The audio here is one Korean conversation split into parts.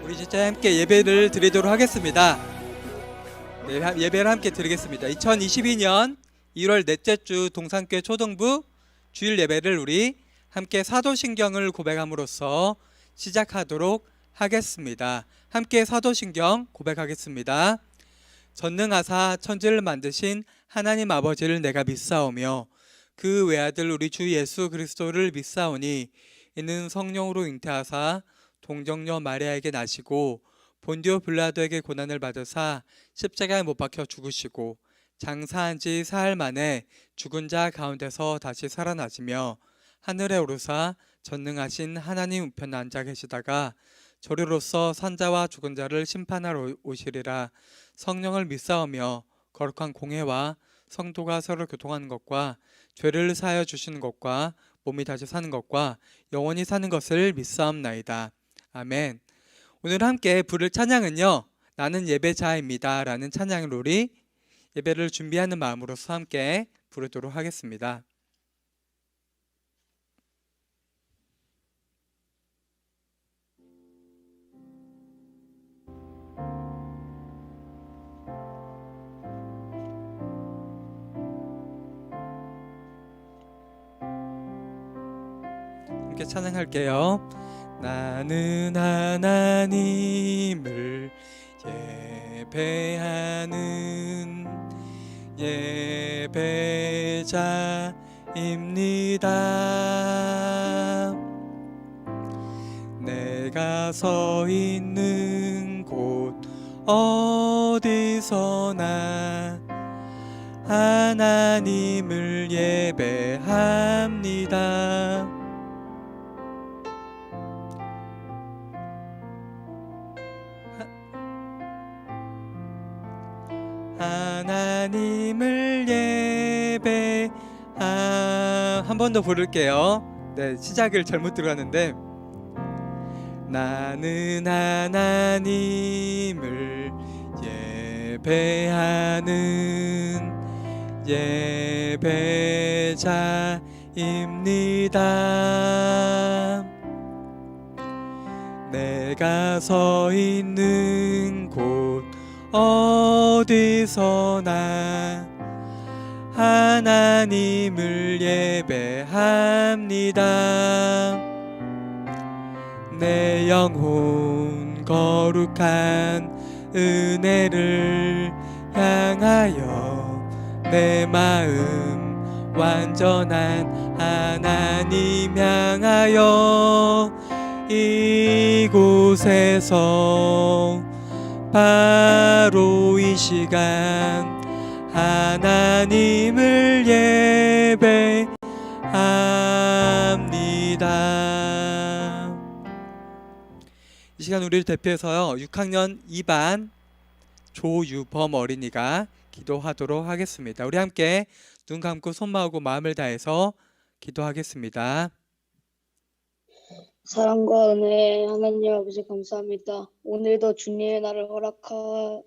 우리 진짜 함께 예배를 드리도록 하겠습니다. 네, 예배를 함께 드리겠습니다. 2022년 1월 넷째 주 동산교회 초등부 주일 예배를 우리 함께 사도신경을 고백함으로써 시작하도록 하겠습니다. 함께 사도신경 고백하겠습니다. 전능하사 천지를 만드신 하나님 아버지를 내가 믿사오며 그 외아들 우리 주 예수 그리스도를 믿사오니 이는 성령으로 잉태하사 동정녀 마리아에게 나시고 본디오 빌라도에게 고난을 받으사 십자가에 못 박혀 죽으시고 장사한 지 사흘 만에 죽은 자 가운데서 다시 살아나시며 하늘에 오르사 전능하신 하나님 우편에 앉아 계시다가 저리로서 산자와 죽은 자를 심판하러 오시리라. 성령을 믿사오며 거룩한 공회와 성도가 서로 교통하는 것과 죄를 사하여 주시는 것과 몸이 다시 사는 것과 영원히 사는 것을 믿사옵나이다. 아멘. 오늘 함께 부를 찬양은요, 나는 예배자입니다 라는 찬양을 우리 예배를 준비하는 마음으로서 함께 부르도록 하겠습니다. 함께 찬양할게요. 나는 하나님을 예배하는 예배자입니다. 내가 서 있는 곳 어디서나 하나님을 예배합니다. 하나님을 한 번 더 부를게요. 네, 시작을 잘못 들어갔는데 나는 하나님을 예배하는 예배자입니다. 내가 서 있는 곳 어디서나 하나님을 예배합니다. 내 영혼 거룩한 은혜를 향하여 내 마음 완전한 하나님 향하여 이곳에서 바로 이 시간 하나님을 예배합니다. 이 시간 우리를 대표해서요 6학년 2반 조유범 어린이가 기도하도록 하겠습니다. 우리 함께 눈 감고 손 모으고 마음을 다해서 기도하겠습니다. 사랑과 은혜 하나님 아버지 감사합니다. 오늘도 주님의 날을 허락하여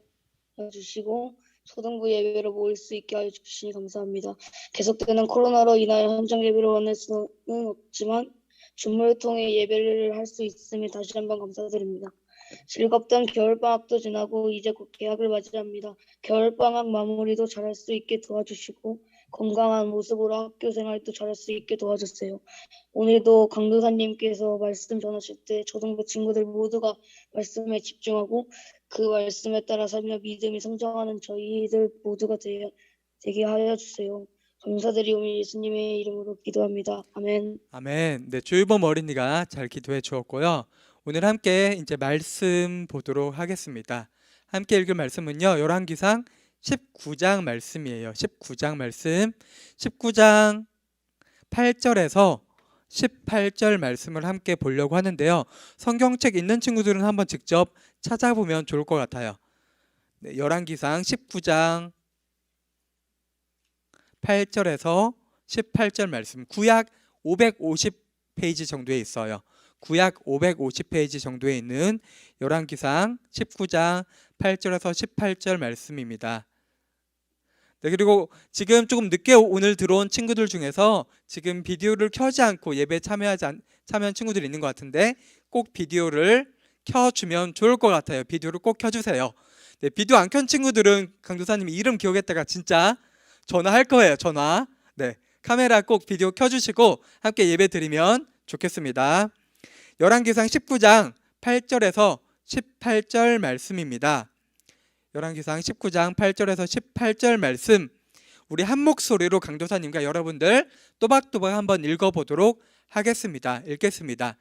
주시고 초등부 예배로 모일 수 있게 하여 주시니 감사합니다. 계속되는 코로나로 인하여 현장 예배를 원할 수는 없지만 줌을 통해 예배를 할 수 있음에 다시 한번 감사드립니다. 즐겁던 겨울방학도 지나고 이제 곧 개학을 맞이합니다. 겨울방학 마무리도 잘할 수 있게 도와주시고 건강한 모습으로 학교 생활도 잘할 수 있게 도와주세요. 오늘도 강도사님께서 말씀 전하실 때 초등부 친구들 모두가 말씀에 집중하고 그 말씀에 따라 살며 믿음이 성장하는 저희들 모두가 되게 하여 주세요. 감사드리오며 예수님의 이름으로 기도합니다. 아멘. 아멘. 네, 조유범 어린이가 잘 기도해 주었고요. 오늘 함께 이제 말씀 보도록 하겠습니다. 함께 읽을 말씀은요. 열왕기상 19장 말씀이에요. 19장 말씀. 19장 8절에서 18절 말씀을 함께 보려고 하는데요. 성경책 있는 친구들은 한번 직접 찾아보면 좋을 것 같아요. 네, 열왕기상 19장 8절에서 18절 말씀. 구약 550페이지 정도에 있어요. 구약 550페이지 정도에 있는 열왕기상 19장 8절에서 18절 말씀입니다. 네, 그리고 지금 조금 늦게 오늘 들어온 친구들 중에서 지금 비디오를 켜지 않고 예배에 참여한 친구들이 있는 것 같은데 꼭 비디오를 켜주면 좋을 것 같아요. 비디오를 꼭 켜주세요. 네, 비디오 안 켠 친구들은 강도사님 이름 기억했다가 진짜 전화할 거예요. 전화. 네, 카메라 꼭 비디오 켜주시고 함께 예배 드리면 좋겠습니다. 열왕기상 19장 8절에서 18절 말씀입니다. 열왕기상 19장 8절에서 18절 말씀, 우리 한 목소리로 강도사님과 여러분들 또박또박 한번 읽어보도록 하겠습니다. 읽겠습니다.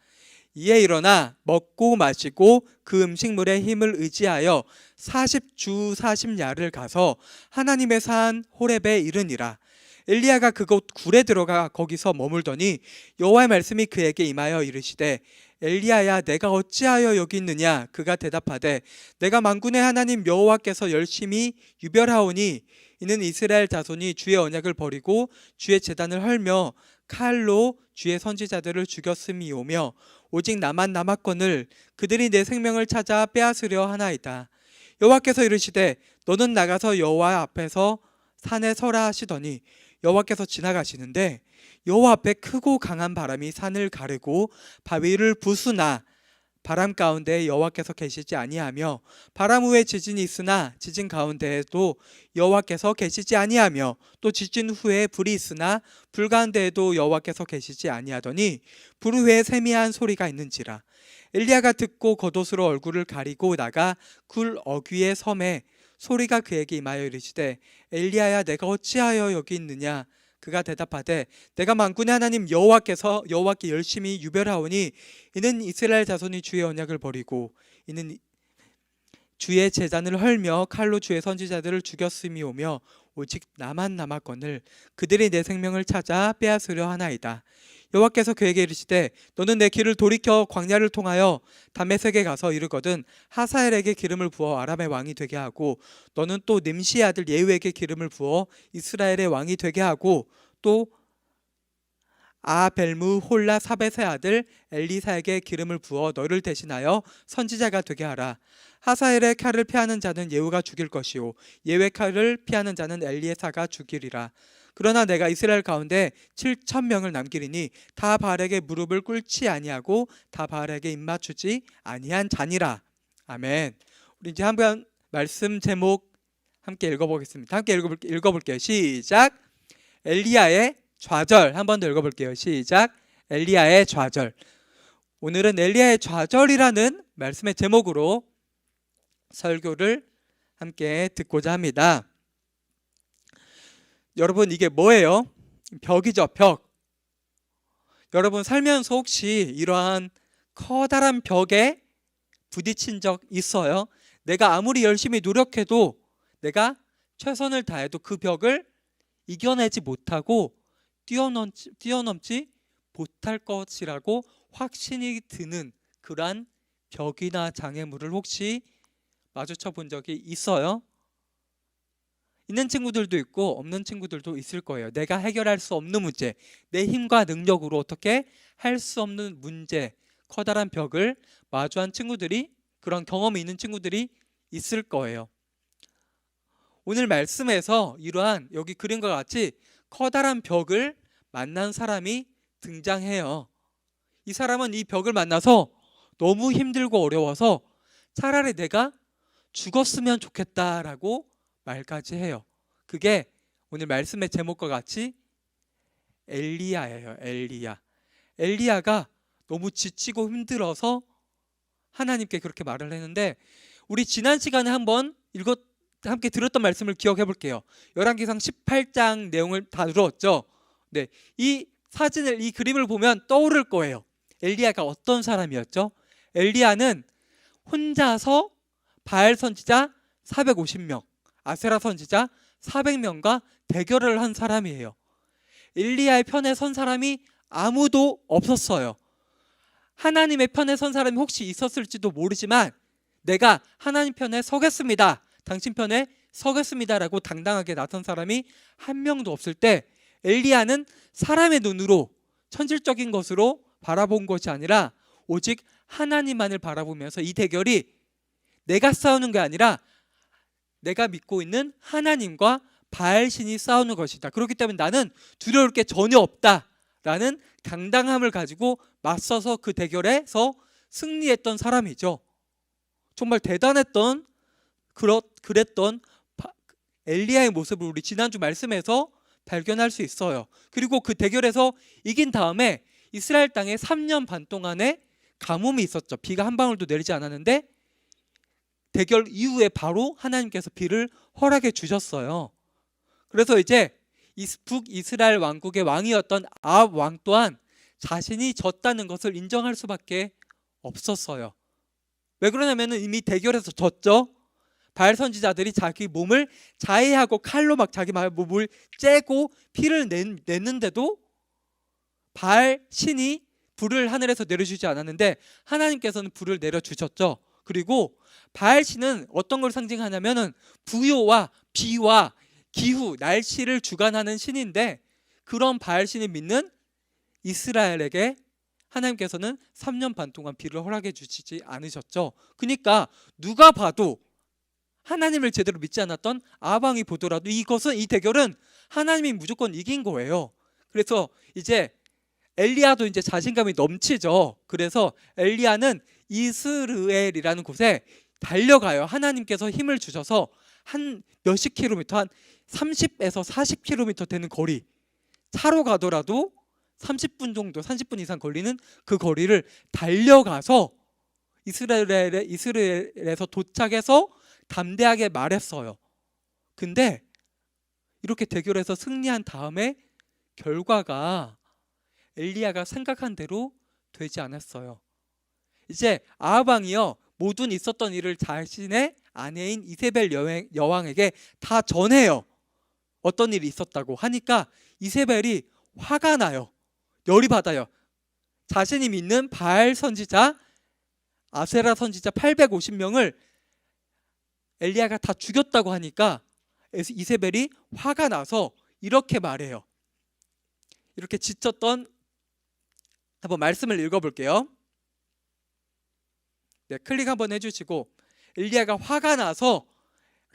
이에 일어나 먹고 마시고 그 음식물의 힘을 의지하여 40주 40야를 가서 하나님의 산 호렙에 이르니라. 엘리야가 그곳 굴에 들어가 거기서 머물더니 여호와의 말씀이 그에게 임하여 이르시되 엘리야야, 내가 어찌하여 여기 있느냐? 그가 대답하되 내가 만군의 하나님 여호와께서 열심히 유별하오니 이는 이스라엘 자손이 주의 언약을 버리고 주의 제단을 헐며 칼로 주의 선지자들을 죽였음이오며 오직 나만 남았거늘 그들이 내 생명을 찾아 빼앗으려 하나이다. 여호와께서 이르시되 너는 나가서 여호와 앞에서 산에 서라 하시더니 여호와께서 지나가시는데 여호와 앞에 크고 강한 바람이 산을 가르고 바위를 부수나 바람 가운데 여호와께서 계시지 아니하며 바람 후에 지진이 있으나 지진 가운데에도 여호와께서 계시지 아니하며 또 지진 후에 불이 있으나 불 가운데에도 여호와께서 계시지 아니하더니 불 후에 세미한 소리가 있는지라. 엘리야가 듣고 겉옷으로 얼굴을 가리고 나가 굴 어귀의 섬에 소리가 그에게 임하여 이르시되 엘리야야, 내가 어찌하여 여기 있느냐? 그가 대답하되 내가 만군의 하나님 여호와께 열심히 유별하오니 이는 이스라엘 자손이 주의 언약을 버리고 이는 주의 제단을 헐며 칼로 주의 선지자들을 죽였음이오며 오직 나만 남았거늘 그들이 내 생명을 찾아 빼앗으려 하나이다. 여호와께서 그에게 이르시되 너는 내 길을 돌이켜 광야를 통하여 다메섹에 가서 이르거든 하사엘에게 기름을 부어 아람의 왕이 되게 하고 너는 또 nim시의 아들 예후에게 기름을 부어 이스라엘의 왕이 되게 하고 또 아벨무 홀라 사벳의 아들 엘리사에게 기름을 부어 너를 대신하여 선지자가 되게 하라. 하사엘의 칼을 피하는 자는 예후가 죽일 것이요 예후의 칼을 피하는 자는 엘리에사가 죽이리라. 그러나 내가 이스라엘 가운데 7,000명을 남기리니 다 바알에게 무릎을 꿇지 아니하고 다 바알에게 입맞추지 아니한 자니라. 아멘. 우리 이제 한번 말씀 제목 함께 읽어보겠습니다. 함께 읽어볼게요. 시작. 엘리야의 좌절. 한 번 더 읽어볼게요. 시작. 엘리야의 좌절. 오늘은 엘리야의 좌절이라는 말씀의 제목으로 설교를 함께 듣고자 합니다. 여러분, 이게 뭐예요? 벽이죠, 벽. 여러분 살면서 혹시 이러한 커다란 벽에 부딪힌 적 있어요? 내가 아무리 열심히 노력해도 내가 최선을 다해도 그 벽을 이겨내지 못하고 뛰어넘지 못할 것이라고 확신이 드는 그러한 벽이나 장애물을 혹시 마주쳐 본 적이 있어요? 있는 친구들도 있고 없는 친구들도 있을 거예요. 내가 해결할 수 없는 문제, 내 힘과 능력으로 어떻게 할 수 없는 문제, 커다란 벽을 마주한 친구들이, 그런 경험이 있는 친구들이 있을 거예요. 오늘 말씀에서 이러한 여기 그림과 같이 커다란 벽을 만난 사람이 등장해요. 이 사람은 이 벽을 만나서 너무 힘들고 어려워서 차라리 내가 죽었으면 좋겠다라고 말까지 해요. 그게 오늘 말씀의 제목과 같이 엘리야예요. 엘리야가 너무 지치고 힘들어서 하나님께 그렇게 말을 했는데, 우리 지난 시간에 함께 들었던 말씀을 기억해 볼게요. 열왕기상 18장 내용을 다 들었죠. 네, 이 그림을 보면 떠오를 거예요. 엘리야가 어떤 사람이었죠? 엘리야는 혼자서 바알 선지자 450명, 아세라 선지자 400명과 대결을 한 사람이에요. 엘리야의 편에 선 사람이 아무도 없었어요. 하나님의 편에 선 사람이 혹시 있었을지도 모르지만 내가 하나님 편에 서겠습니다, 당신 편에 서겠습니다라고 당당하게 나선 사람이 한 명도 없을 때 엘리야는 사람의 눈으로 천질적인 것으로 바라본 것이 아니라 오직 하나님만을 바라보면서 이 대결이 내가 싸우는 게 아니라 내가 믿고 있는 하나님과 바알신이 싸우는 것이다. 그렇기 때문에 나는 두려울 게 전혀 없다라는 당당함을 가지고 맞서서 그 대결에서 승리했던 사람이죠. 정말 대단했던 그랬던 엘리야의 모습을 우리 지난주 말씀에서 발견할 수 있어요. 그리고 그 대결에서 이긴 다음에 이스라엘 땅에 3년 반 동안의 가뭄이 있었죠. 비가 한 방울도 내리지 않았는데 대결 이후에 바로 하나님께서 비를 허락해 주셨어요. 그래서 이제 북이스라엘 왕국의 왕이었던 아합 왕 또한 자신이 졌다는 것을 인정할 수밖에 없었어요. 왜 그러냐면 이미 대결에서 졌죠. 바알 선지자들이 자기 몸을 자해하고 칼로 막 자기 몸을 째고 피를 냈는데도 바알 신이 불을 하늘에서 내려주지 않았는데 하나님께서는 불을 내려주셨죠. 그리고 바알 신은 어떤 걸 상징하냐면은 부요와 비와 기후, 날씨를 주관하는 신인데 그런 바알 신을 믿는 이스라엘에게 하나님께서는 3년 반 동안 비를 허락해 주시지 않으셨죠. 그러니까 누가 봐도 하나님을 제대로 믿지 않았던 아합 왕이 보더라도 이 대결은 하나님이 무조건 이긴 거예요. 그래서 이제 엘리야도 이제 자신감이 넘치죠. 그래서 엘리야는 이스르엘이라는 곳에 달려가요. 하나님께서 힘을 주셔서 한 몇십 킬로미터, 한 30에서 40km 되는 거리, 차로 가더라도 30분 정도, 30분 이상 걸리는 그 거리를 달려가서 이스라엘에서 도착해서 담대하게 말했어요. 근데 이렇게 대결해서 승리한 다음에 결과가 엘리야가 생각한 대로 되지 않았어요. 이제 아합 왕이요, 모든 있었던 일을 자신의 아내인 이세벨 여왕에게 다 전해요. 어떤 일이 있었다고 하니까 이세벨이 화가 나요. 열이 받아요. 자신이 믿는 바알 선지자, 아세라 선지자 850명을 엘리야가 다 죽였다고 하니까 이세벨이 화가 나서 이렇게 말해요. 이렇게 지쳤던, 한번 말씀을 읽어볼게요. 네, 클릭 한번 해주시고, 엘리야가 화가 나서,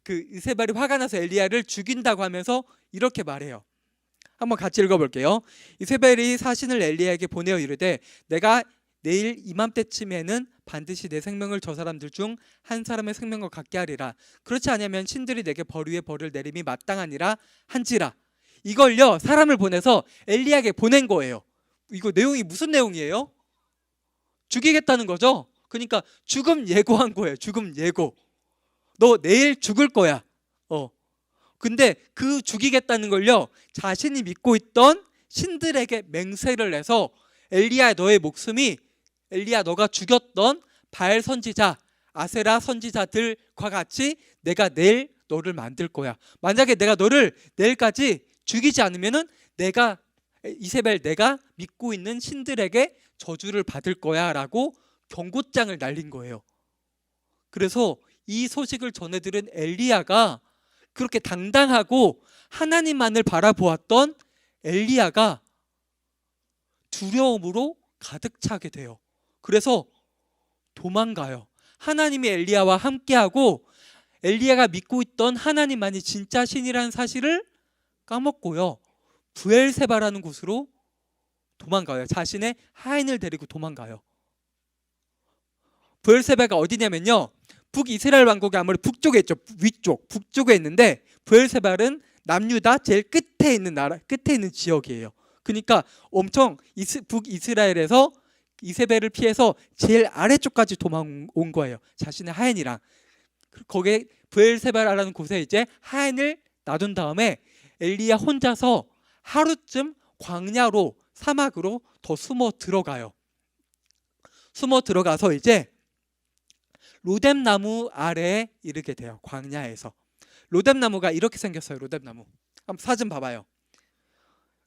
이세벨이 화가 나서 엘리야를 죽인다고 하면서 이렇게 말해요. 한번 같이 읽어볼게요. 이세벨이 사신을 엘리야에게 보내어 이르되 내가 내일 이맘때쯤에는 반드시 내 생명을 저 사람들 중 한 사람의 생명과 같게 하리라. 그렇지 않으면 신들이 내게 벌 위에 벌을 내림이 마땅하니라 한지라. 이걸요, 사람을 보내서 엘리야에게 보낸 거예요. 이거 내용이 무슨 내용이에요? 죽이겠다는 거죠. 그러니까 죽음 예고한 거예요. 죽음 예고. 너 내일 죽을 거야. 근데 그 죽이겠다는 걸요, 자신이 믿고 있던 신들에게 맹세를 해서 엘리야, 너의 목숨이 엘리야 너가 죽였던 바알 선지자, 아세라 선지자들과 같이 내가 내일 너를 만들 거야. 만약에 내가 너를 내일까지 죽이지 않으면은 이세벨 내가 믿고 있는 신들에게 저주를 받을 거야 라고 경고장을 날린 거예요. 그래서 이 소식을 전해들은 엘리야가, 그렇게 당당하고 하나님만을 바라보았던 엘리야가 두려움으로 가득 차게 돼요. 그래서 도망가요. 하나님이 엘리야와 함께하고 엘리야가 믿고 있던 하나님만이 진짜 신이라는 사실을 까먹고요, 브엘세바라는 곳으로 도망가요. 자신의 하인을 데리고 도망가요. 브엘세바가 어디냐면요, 북이스라엘 왕국이 아무리 북쪽에 있죠. 북쪽에 있는데 브엘세바는 남유다 제일 끝에 있는 나라, 끝에 있는 지역이에요. 그러니까 엄청 북이스라엘에서 이세벨을 피해서 제일 아래쪽까지 도망온 거예요. 자신의 하인이랑. 거기에 브엘세바라는 곳에 이제 하인을 놔둔 다음에 엘리야 혼자서 하루쯤 광야로, 사막으로 더 숨어 들어가요. 숨어 들어가서 이제 로뎀나무 아래에 이르게 돼요. 광야에서. 로뎀나무가 이렇게 생겼어요. 로뎀나무. 한번 사진 봐봐요.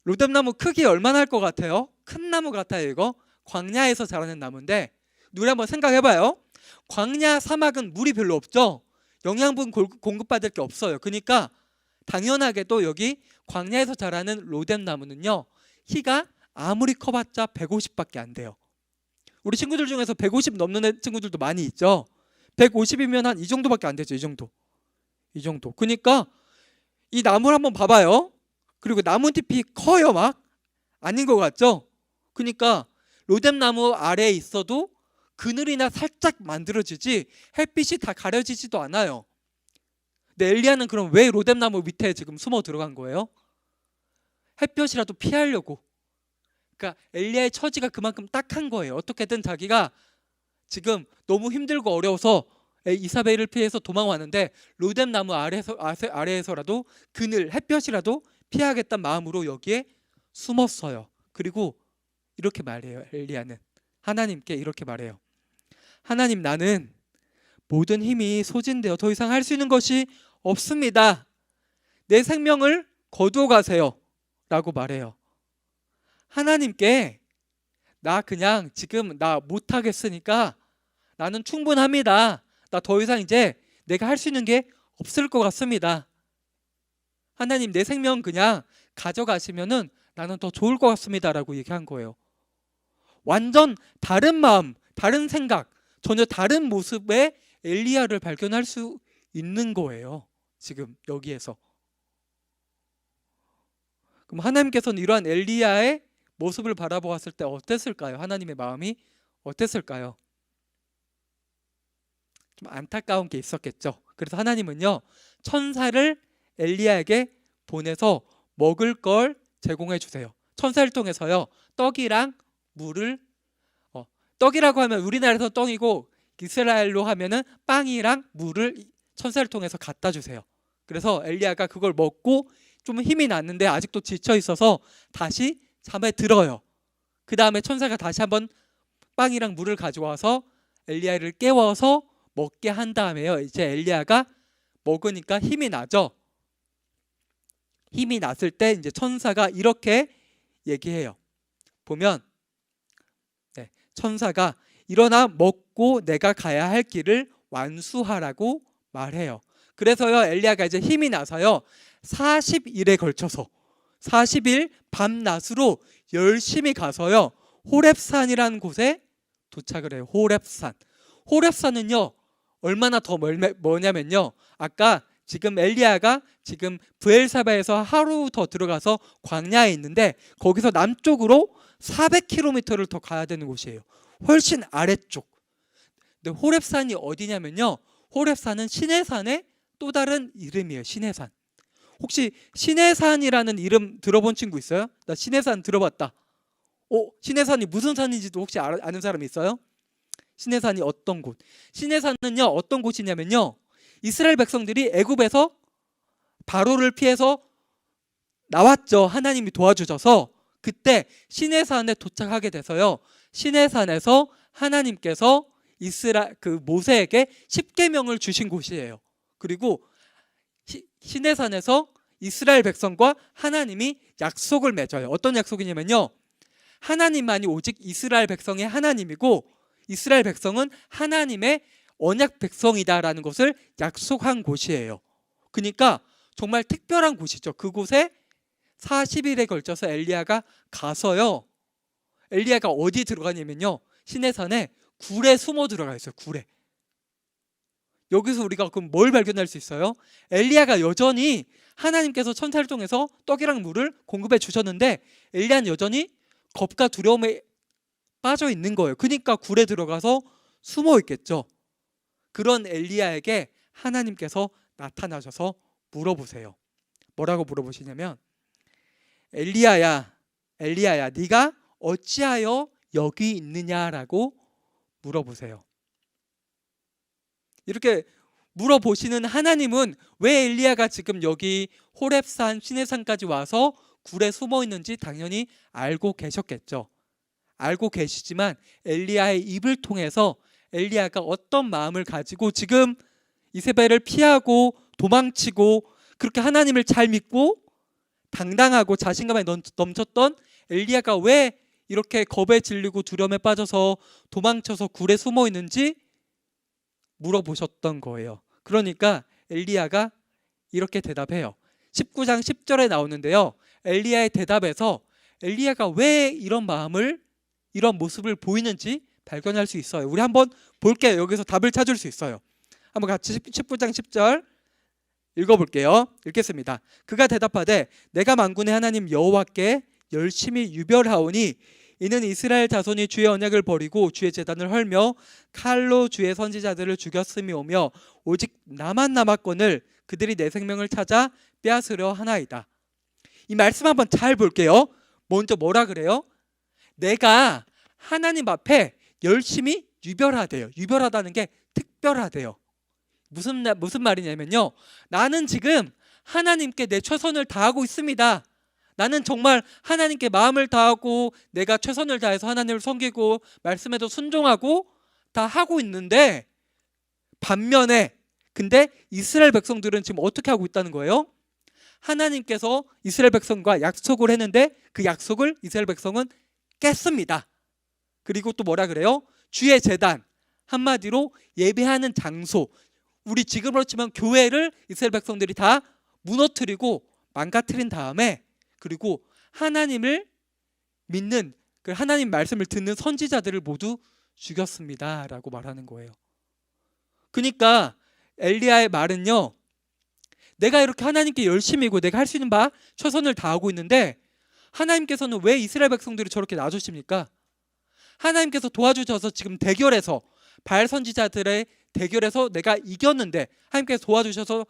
로뎀나무 크기 얼마나 할 것 같아요? 큰 나무 같아요. 이거 광야에서 자라는 나무인데, 우리 한번 생각해봐요. 광야 사막은 물이 별로 없죠. 영양분 공급받을 게 없어요. 그러니까 당연하게도 여기 광야에서 자라는 로뎀나무는요, 키가 아무리 커봤자 150밖에 안 돼요. 우리 친구들 중에서 150 넘는 친구들도 많이 있죠. 150이면 한 이 정도밖에 안 되죠. 이 정도. 그러니까 이 나무를 한번 봐봐요. 그리고 나뭇잎이 커요. 막 아닌 것 같죠? 그러니까 로뎀나무 아래에 있어도 그늘이나 살짝 만들어지지 햇빛이 다 가려지지도 않아요. 근데 엘리야는 그럼 왜 로뎀나무 밑에 지금 숨어 들어간 거예요? 햇볕이라도 피하려고. 그러니까 엘리야의 처지가 그만큼 딱한 거예요. 어떻게든 자기가 지금 너무 힘들고 어려워서 이사벨을 피해서 도망왔는데 로뎀나무 아래에서라도 그늘 햇볕이라도 피하겠다는 마음으로 여기에 숨었어요. 그리고 이렇게 말해요. 엘리야는 하나님께 이렇게 말해요. 하나님, 나는 모든 힘이 소진되어 더 이상 할 수 있는 것이 없습니다. 내 생명을 거두어 가세요 라고 말해요. 하나님께 나 그냥 지금 나 못하겠으니까 나는 충분합니다. 나 더 이상 이제 내가 할 수 있는 게 없을 것 같습니다. 하나님, 내 생명 그냥 가져가시면은 나는 더 좋을 것 같습니다 라고 얘기한 거예요. 완전 다른 마음, 다른 생각, 전혀 다른 모습의 엘리야를 발견할 수 있는 거예요. 지금 여기에서. 그럼 하나님께서는 이러한 엘리야의 모습을 바라보았을 때 어땠을까요? 하나님의 마음이 어땠을까요? 좀 안타까운 게 있었겠죠. 그래서 하나님은요, 천사를 엘리야에게 보내서 먹을 걸 제공해 주세요. 천사를 통해서요, 떡이랑 물을, 떡이라고 하면 우리나라에서 떡이고 이스라엘로 하면은 빵이랑 물을 천사를 통해서 갖다 주세요. 그래서 엘리야가 그걸 먹고 좀 힘이 났는데 아직도 지쳐 있어서 다시 잠에 들어요. 그 다음에 천사가 다시 한번 빵이랑 물을 가져와서 엘리야를 깨워서 먹게 한 다음에요, 이제 엘리야가 먹으니까 힘이 나죠. 힘이 났을 때 이제 천사가 이렇게 얘기해요. 보면 천사가 일어나 먹고 내가 가야 할 길을 완수하라고 말해요. 그래서요, 엘리야가 이제 힘이 나서요, 40일에 걸쳐서 40일 밤낮으로 열심히 가서요, 호렙산이라는 곳에 도착을 해요. 호렙산은요 얼마나 더 뭐냐면요, 아까 지금 엘리야가 지금 브엘사바에서 하루 더 들어가서 광야에 있는데 거기서 남쪽으로 400km를 더 가야 되는 곳이에요. 훨씬 아래쪽. 근데 호렙산이 어디냐면요, 호렙산은 시내산의 또 다른 이름이에요. 시내산. 혹시 시내산이라는 이름 들어본 친구 있어요? 나 시내산 들어봤다. 시내산이 무슨 산인지도 혹시 아는 사람 있어요? 시내산이 어떤 곳? 시내산은요 어떤 곳이냐면요, 이스라엘 백성들이 애굽에서 바로를 피해서 나왔죠. 하나님이 도와주셔서 그때 시내산에 도착하게 돼서요, 시내산에서 하나님께서 모세에게 10계명을 주신 곳이에요. 그리고 시내산에서 이스라엘 백성과 하나님이 약속을 맺어요. 어떤 약속이냐면요, 하나님만이 오직 이스라엘 백성의 하나님이고 이스라엘 백성은 하나님의 언약 백성이다라는 것을 약속한 곳이에요. 그러니까 정말 특별한 곳이죠. 그곳에 40일에 걸쳐서 엘리야가 가서요, 엘리야가 어디 들어가냐면요, 시내산에 굴에 숨어 들어가 있어요. 굴에. 여기서 우리가 그럼 뭘 발견할 수 있어요? 엘리야가 여전히 하나님께서 천사를 통해서 떡이랑 물을 공급해 주셨는데 엘리야는 여전히 겁과 두려움에 빠져 있는 거예요. 그러니까 굴에 들어가서 숨어 있겠죠. 그런 엘리야에게 하나님께서 나타나셔서 물어보세요. 뭐라고 물어보시냐면, 엘리야야 네가 어찌하여 여기 있느냐라고 물어보세요. 이렇게 물어보시는 하나님은 왜 엘리야가 지금 여기 호렙산 시내산까지 와서 굴에 숨어 있는지 당연히 알고 계셨겠죠. 알고 계시지만 엘리야의 입을 통해서 엘리야가 어떤 마음을 가지고 지금 이세벨을 피하고 도망치고 그렇게 하나님을 잘 믿고 당당하고 자신감에 넘쳤던 엘리야가 왜 이렇게 겁에 질리고 두려움에 빠져서 도망쳐서 굴에 숨어 있는지 물어보셨던 거예요. 그러니까 엘리야가 이렇게 대답해요. 19장 10절에 나오는데요, 엘리야의 대답에서 엘리야가 왜 이런 마음을, 이런 모습을 보이는지 발견할 수 있어요. 우리 한번 볼게요. 여기서 답을 찾을 수 있어요. 한번 같이 19장 10절 읽어볼게요. 읽겠습니다. 그가 대답하되 내가 만군의 하나님 여호와께 열심히 유별하오니 이는 이스라엘 자손이 주의 언약을 버리고 주의 제단을 헐며 칼로 주의 선지자들을 죽였음이오며 오직 나만 남았거늘 그들이 내 생명을 찾아 빼앗으려 하나이다. 이 말씀 한번 잘 볼게요. 먼저 뭐라 그래요? 내가 하나님 앞에 열심히 유별하대요. 유별하다는 게 특별하대요. 무슨 말이냐면요, 나는 지금 하나님께 내 최선을 다하고 있습니다. 나는 정말 하나님께 마음을 다하고 내가 최선을 다해서 하나님을 섬기고 말씀에도 순종하고 다 하고 있는데, 반면에 근데 이스라엘 백성들은 지금 어떻게 하고 있다는 거예요? 하나님께서 이스라엘 백성과 약속을 했는데 그 약속을 이스라엘 백성은 깼습니다. 그리고 또 뭐라 그래요? 주의 제단, 한마디로 예배하는 장소, 우리 지금으로 치면 교회를 이스라엘 백성들이 다 무너뜨리고 망가뜨린 다음에, 그리고 하나님을 믿는, 그 하나님 말씀을 듣는 선지자들을 모두 죽였습니다 라고 말하는 거예요. 그러니까 엘리야의 말은요, 내가 이렇게 하나님께 열심히고 내가 할 수 있는 바 최선을 다하고 있는데 하나님께서는 왜 이스라엘 백성들을 저렇게 놔주십니까? 하나님께서 도와주셔서 지금 대결에서, 바알 선지자들의 대결에서 내가 이겼는데, 하나님께서 도와주셔서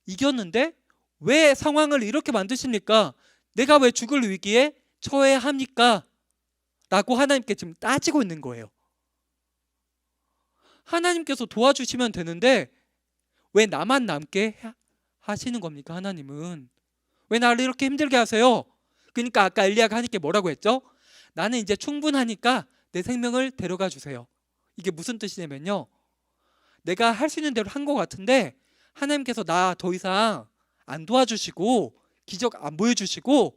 이겼는데 왜 상황을 이렇게 만드십니까? 내가 왜 죽을 위기에 처해야 합니까? 라고 하나님께 지금 따지고 있는 거예요. 하나님께서 도와주시면 되는데 왜 나만 남게 하시는 겁니까? 하나님은 왜 나를 이렇게 힘들게 하세요? 그러니까 아까 엘리야가 하나님께 뭐라고 했죠? 나는 이제 충분하니까 내 생명을 데려가 주세요. 이게 무슨 뜻이냐면요, 내가 할 수 있는 대로 한 것 같은데 하나님께서 나 더 이상 안 도와주시고 기적 안 보여주시고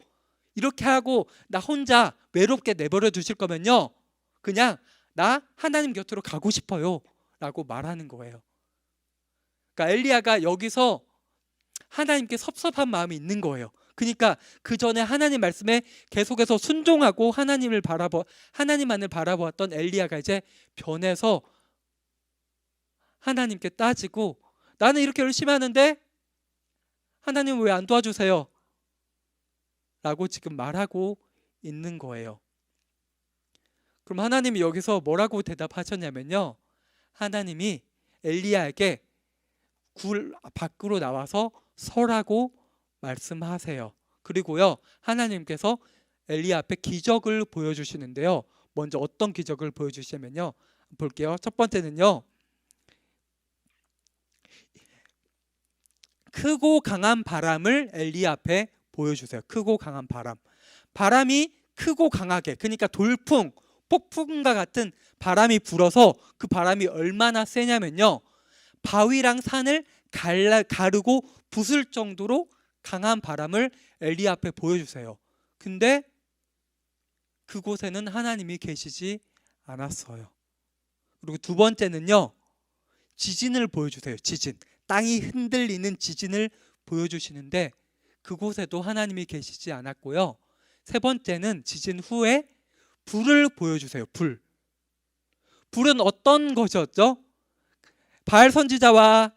이렇게 하고 나 혼자 외롭게 내버려 두실 거면요, 그냥 나 하나님 곁으로 가고 싶어요 라고 말하는 거예요. 그러니까 엘리야가 여기서 하나님께 섭섭한 마음이 있는 거예요. 그러니까 그 전에 하나님 말씀에 계속해서 순종하고 하나님만을 바라보았던 엘리야가 이제 변해서 하나님께 따지고, 나는 이렇게 열심히 하는데 하나님 왜 안 도와주세요? 라고 지금 말하고 있는 거예요. 그럼 하나님이 여기서 뭐라고 대답하셨냐면요, 하나님이 엘리야에게 굴 밖으로 나와서 서라고 말씀하세요. 그리고요, 하나님께서 엘리야 앞에 기적을 보여주시는데요, 먼저 어떤 기적을 보여주시냐면요, 볼게요. 첫 번째는요, 크고 강한 바람을 엘리야 앞에 보여주세요. 크고 강한 바람. 바람이 크고 강하게, 그러니까 돌풍, 폭풍과 같은 바람이 불어서 그 바람이 얼마나 세냐면요, 바위랑 산을 가르고 부술 정도로 강한 바람을 엘리야 앞에 보여주세요. 근데 그곳에는 하나님이 계시지 않았어요. 그리고 두 번째는요, 지진을 보여주세요. 지진, 땅이 흔들리는 지진을 보여주시는데 그곳에도 하나님이 계시지 않았고요. 세 번째는 지진 후에 불을 보여주세요. 불은 어떤 것이었죠? 바알 선지자와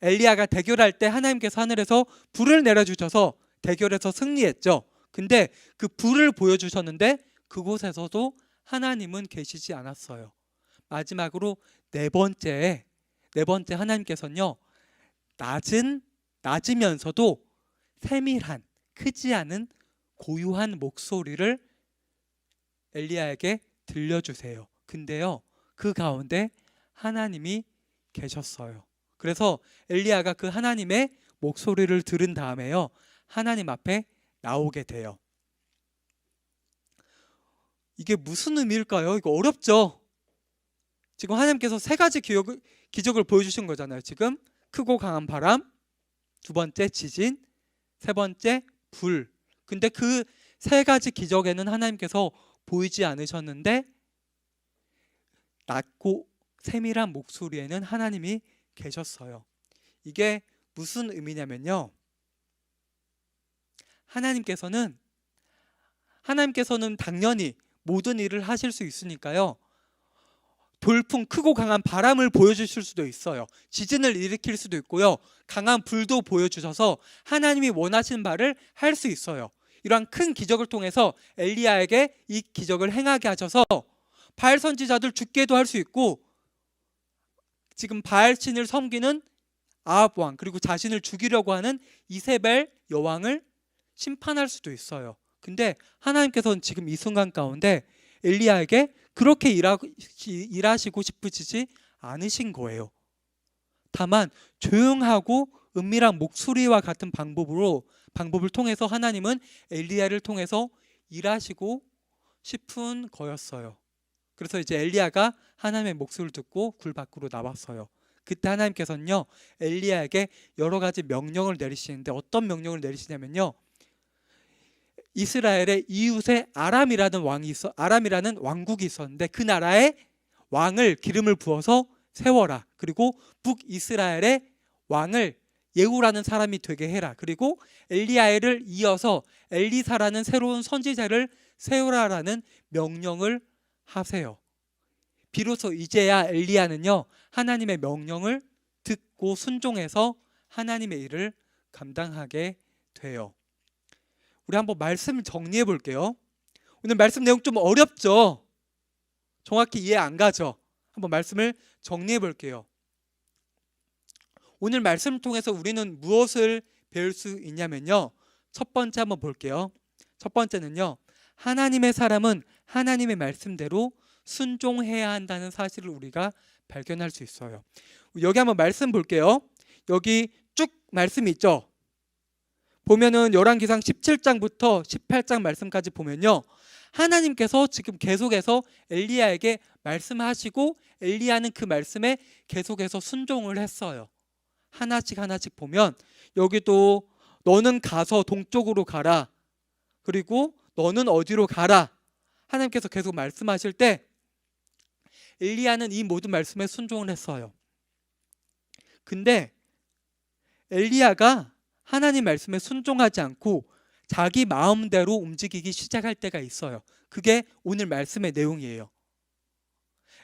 엘리야가 대결할 때 하나님께서 하늘에서 불을 내려주셔서 대결에서 승리했죠. 근데 그 불을 보여주셨는데 그곳에서도 하나님은 계시지 않았어요. 마지막으로 네 번째 하나님께서는요, 낮으면서도 세밀한, 크지 않은 고유한 목소리를 엘리야에게 들려주세요. 근데요, 그 가운데 하나님이 계셨어요. 그래서 엘리야가 그 하나님의 목소리를 들은 다음에요, 하나님 앞에 나오게 돼요. 이게 무슨 의미일까요? 이거 어렵죠? 지금 하나님께서 세 가지 기적을 보여주신 거잖아요. 지금 크고 강한 바람, 두 번째 지진, 세 번째 불. 근데 그 세 가지 기적에는 하나님께서 보이지 않으셨는데 낮고 세밀한 목소리에는 하나님이 계셨어요. 이게 무슨 의미냐면요, 하나님께서는 당연히 모든 일을 하실 수 있으니까요, 돌풍, 크고 강한 바람을 보여주실 수도 있어요. 지진을 일으킬 수도 있고요, 강한 불도 보여주셔서 하나님이 원하시는 바를 할 수 있어요. 이러한 큰 기적을 통해서 엘리야에게 이 기적을 행하게 하셔서 바알 선지자들 죽게도 할 수 있고, 지금 바알 신을 섬기는 아합 왕, 그리고 자신을 죽이려고 하는 이세벨 여왕을 심판할 수도 있어요. 근데 하나님께서는 지금 이 순간 가운데 엘리야에게 그렇게 일하시고 싶으시지 않으신 거예요. 다만 조용하고 은밀한 목소리와 같은 방법을 통해서 하나님은 엘리야를 통해서 일하시고 싶은 거였어요. 그래서 이제 엘리야가 하나님의 목소리를 듣고 굴 밖으로 나왔어요. 그때 하나님께서는요, 엘리야에게 여러 가지 명령을 내리시는데, 어떤 명령을 내리시냐면요, 이스라엘의 이웃에 아람이라는 왕국이 있었는데, 그 나라의 왕을 기름을 부어서 세워라. 그리고 북이스라엘의 왕을 예후라는 사람이 되게 해라. 그리고 엘리야를 이어서 엘리사라는 새로운 선지자를 세우라라는 명령을 하세요. 비로소 이제야 엘리야는요, 하나님의 명령을 듣고 순종해서 하나님의 일을 감당하게 돼요. 우리 한번 말씀 정리해 볼게요. 오늘 말씀 내용 좀 어렵죠? 정확히 이해 안 가죠? 한번 말씀을 정리해 볼게요. 오늘 말씀을 통해서 우리는 무엇을 배울 수 있냐면요, 첫 번째 한번 볼게요. 첫 번째는요, 하나님의 사람은 하나님의 말씀대로 순종해야 한다는 사실을 우리가 발견할 수 있어요. 여기 한번 말씀 볼게요. 여기 쭉 말씀이 있죠. 보면은 열왕기상 17장부터 18장 말씀까지 보면요, 하나님께서 지금 계속해서 엘리야에게 말씀하시고 엘리야는 그 말씀에 계속해서 순종을 했어요. 하나씩 보면 여기도 너는 가서 동쪽으로 가라, 그리고 너는 어디로 가라, 하나님께서 계속 말씀하실 때 엘리야는 이 모든 말씀에 순종을 했어요. 근데 엘리야가 하나님 말씀에 순종하지 않고 자기 마음대로 움직이기 시작할 때가 있어요. 그게 오늘 말씀의 내용이에요.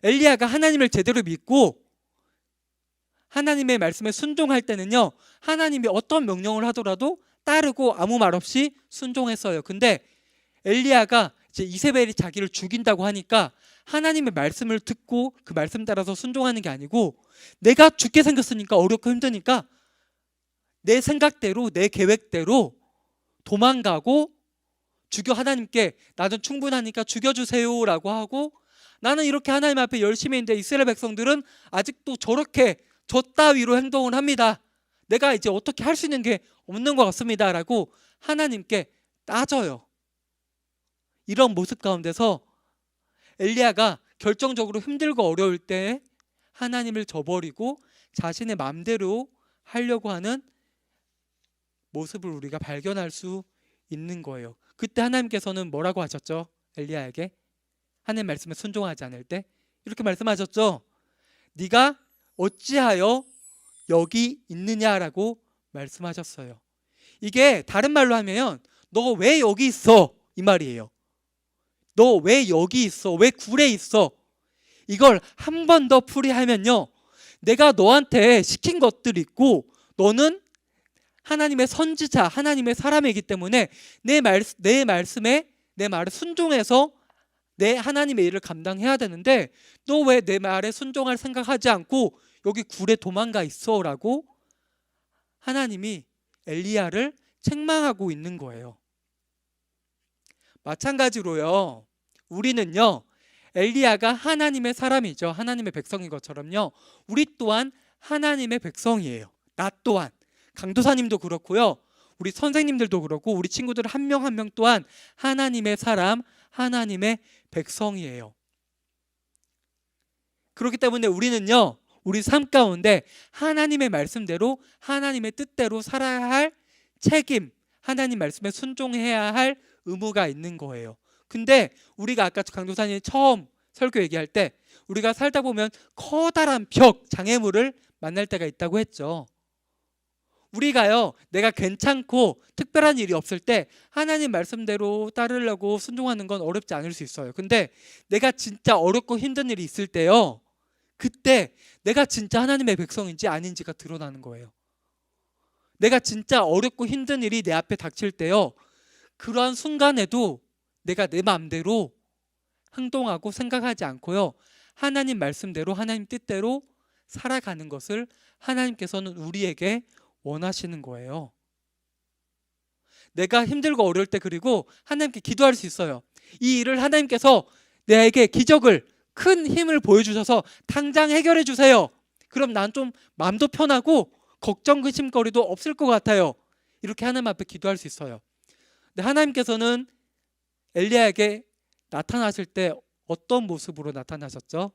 엘리야가 하나님을 제대로 믿고 하나님의 말씀에 순종할 때는요, 하나님이 어떤 명령을 하더라도 따르고 아무 말 없이 순종했어요. 근데 엘리야가 이제 이세벨이 자기를 죽인다고 하니까 하나님의 말씀을 듣고 그 말씀 따라서 순종하는 게 아니고, 내가 죽게 생겼으니까, 어렵고 힘드니까 내 생각대로 내 계획대로 도망가고, 하나님께 나는 충분하니까 죽여주세요 라고 하고, 나는 이렇게 하나님 앞에 열심히 했는데 이스라엘 백성들은 아직도 저렇게 저 따위로 행동을 합니다. 내가 이제 어떻게 할 수 있는 게 없는 것 같습니다 라고 하나님께 따져요. 이런 모습 가운데서 엘리야가 결정적으로 힘들고 어려울 때 하나님을 저버리고 자신의 마음대로 하려고 하는 모습을 우리가 발견할 수 있는 거예요. 그때 하나님께서는 뭐라고 하셨죠? 엘리야에게 하나님 말씀에 순종하지 않을 때 이렇게 말씀하셨죠. 네가 어찌하여 여기 있느냐라고 말씀하셨어요. 이게 다른 말로 하면 너 왜 여기 있어? 이 말이에요. 너 왜 여기 있어? 왜 굴에 있어? 이걸 한 번 더 풀이하면요, 내가 너한테 시킨 것들이 있고 너는 하나님의 선지자, 하나님의 사람이기 때문에 내 말을 순종해서 내 하나님의 일을 감당해야 되는데 너 왜 내 말에 순종할 생각하지 않고 여기 굴에 도망가 있어? 라고 하나님이 엘리야를 책망하고 있는 거예요. 마찬가지로요, 우리는요, 엘리야가 하나님의 사람이죠. 하나님의 백성인 것처럼요, 우리 또한 하나님의 백성이에요. 나 또한, 강도사님도 그렇고요, 우리 선생님들도 그렇고 우리 친구들 한 명 한 명 또한 하나님의 사람, 하나님의 백성이에요. 그렇기 때문에 우리는요, 우리 삶 가운데 하나님의 말씀대로 하나님의 뜻대로 살아야 할 책임, 하나님 말씀에 순종해야 할 의무가 있는 거예요. 근데 우리가 아까 강도사님이 처음 설교 얘기할 때 우리가 살다 보면 커다란 벽, 장애물을 만날 때가 있다고 했죠. 우리가요, 내가 괜찮고 특별한 일이 없을 때 하나님 말씀대로 따르려고 순종하는 건 어렵지 않을 수 있어요. 근데 내가 진짜 어렵고 힘든 일이 있을 때요, 그때 내가 진짜 하나님의 백성인지 아닌지가 드러나는 거예요. 내가 진짜 어렵고 힘든 일이 내 앞에 닥칠 때요, 그러한 순간에도 내가 내 마음대로 행동하고 생각하지 않고요. 하나님 말씀대로 하나님 뜻대로 살아가는 것을 하나님께서는 우리에게 원하시는 거예요. 내가 힘들고 어려울 때 그리고 하나님께 기도할 수 있어요. 이 일을 하나님께서 내게 기적을 큰 힘을 보여주셔서 당장 해결해 주세요. 그럼 난 좀 마음도 편하고 걱정 근심거리도 없을 것 같아요. 이렇게 하나님 앞에 기도할 수 있어요. 근데 하나님께서는 엘리야에게 나타나실 때 어떤 모습으로 나타나셨죠?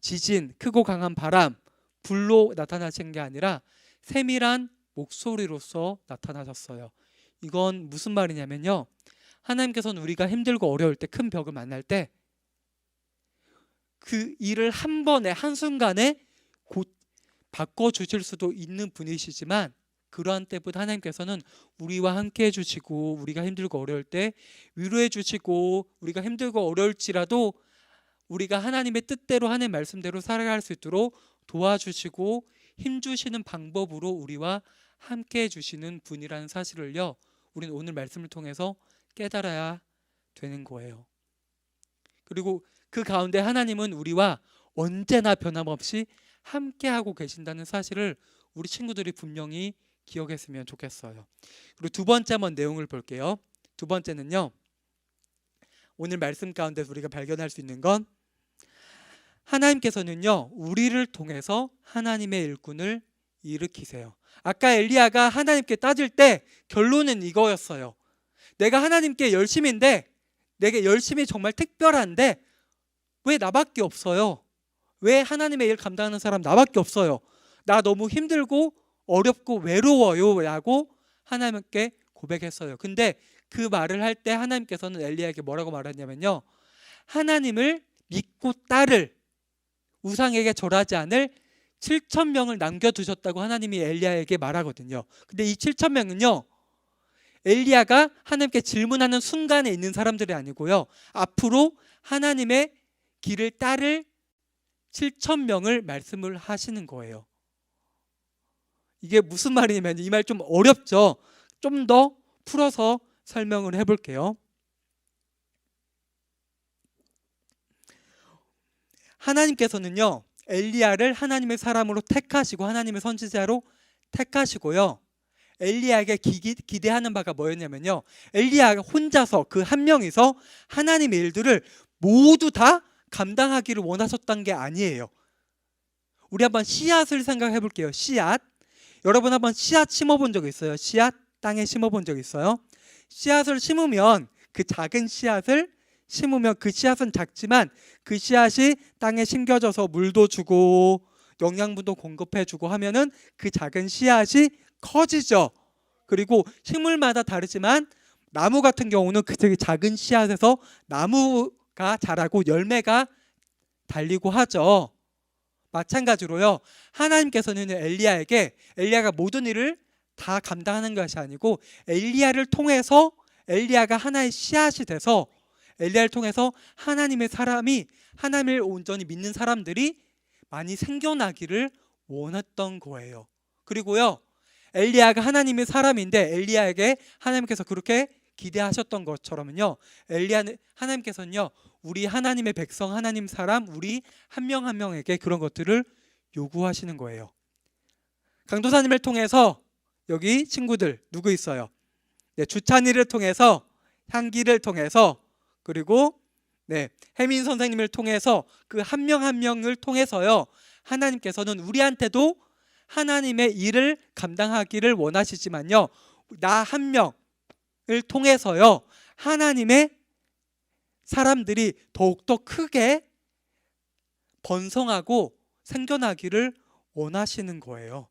지진, 크고 강한 바람, 불로 나타나신 게 아니라 세밀한 목소리로서 나타나셨어요. 이건 무슨 말이냐면요, 하나님께서는 우리가 힘들고 어려울 때, 큰 벽을 만날 때 그 일을 한 번에 한순간에 곧 바꿔주실 수도 있는 분이시지만, 그러한 때보다 하나님께서는 우리와 함께 해주시고, 우리가 힘들고 어려울 때 위로해 주시고, 우리가 힘들고 어려울지라도 우리가 하나님의 뜻대로 하나님의 말씀대로 살아갈 수 있도록 도와주시고 힘주시는 방법으로 우리와 함께 해주시는 분이라는 사실을요, 우리는 오늘 말씀을 통해서 깨달아야 되는 거예요. 그리고 그 가운데 하나님은 우리와 언제나 변함없이 함께하고 계신다는 사실을 우리 친구들이 분명히 기억했으면 좋겠어요. 그리고 두 번째 한번 내용을 볼게요. 두 번째는요, 오늘 말씀 가운데 우리가 발견할 수 있는 건, 하나님께서는요 우리를 통해서 하나님의 일꾼을 일으키세요. 아까 엘리야가 하나님께 따질 때 결론은 이거였어요. 내가 하나님께 열심인데, 내게 열심이 정말 특별한데 왜 나밖에 없어요? 왜 하나님의 일 감당하는 사람 나밖에 없어요? 나 너무 힘들고 어렵고 외로워요 라고 하나님께 고백했어요. 근데 그 말을 할 때 하나님께서는 엘리야에게 뭐라고 말했냐면요, 하나님을 믿고 따를, 우상에게 절하지 않을 7,000명을 남겨두셨다고 하나님이 엘리야에게 말하거든요. 근데 이 7,000명은요 엘리야가 하나님께 질문하는 순간에 있는 사람들이 아니고요, 앞으로 하나님의 길을 따를 7,000명을 말씀을 하시는 거예요. 이게 무슨 말이냐면, 이 말 좀 어렵죠? 좀 더 풀어서 설명을 해볼게요. 하나님께서는요 엘리야를 하나님의 사람으로 택하시고 하나님의 선지자로 택하시고요, 엘리야에게 기대하는 바가 뭐였냐면요, 엘리야가 혼자서, 그 한 명이서 하나님의 일들을 모두 다 감당하기를 원하셨던 게 아니에요. 우리 한번 씨앗을 생각해 볼게요. 씨앗. 여러분 한번 씨앗 심어본 적 있어요? 씨앗 땅에 심어본 적 있어요? 씨앗을 심으면, 그 작은 씨앗을 심으면 그 씨앗은 작지만 그 씨앗이 땅에 심겨져서 물도 주고 영양분도 공급해 주고 하면은 그 작은 씨앗이 커지죠. 그리고 식물마다 다르지만 나무 같은 경우는 그 되게 작은 씨앗에서 나무가 자라고 열매가 달리고 하죠. 마찬가지로요, 하나님께서는 엘리야에게, 엘리야가 모든 일을 다 감당하는 것이 아니고 엘리야를 통해서, 엘리야가 하나의 씨앗이 돼서 엘리야를 통해서 하나님의 사람이, 하나님을 온전히 믿는 사람들이 많이 생겨나기를 원했던 거예요. 그리고요, 엘리야가 하나님의 사람인데 엘리야에게 하나님께서 그렇게 기대하셨던 것처럼요, 하나님께서는요 우리 하나님의 백성, 하나님 사람, 우리 한 명 한 명에게 그런 것들을 요구하시는 거예요. 강도사님을 통해서 여기 친구들 누구 있어요? 네, 주찬이를 통해서, 향기를 통해서, 그리고 혜민 선생님을 통해서, 그 한 명 한 명을 통해서요, 하나님께서는 우리한테도 하나님의 일을 감당하기를 원하시지만요, 나 한 명을 통해서요 하나님의 사람들이 더욱더 크게 번성하고 생겨나기를 원하시는 거예요.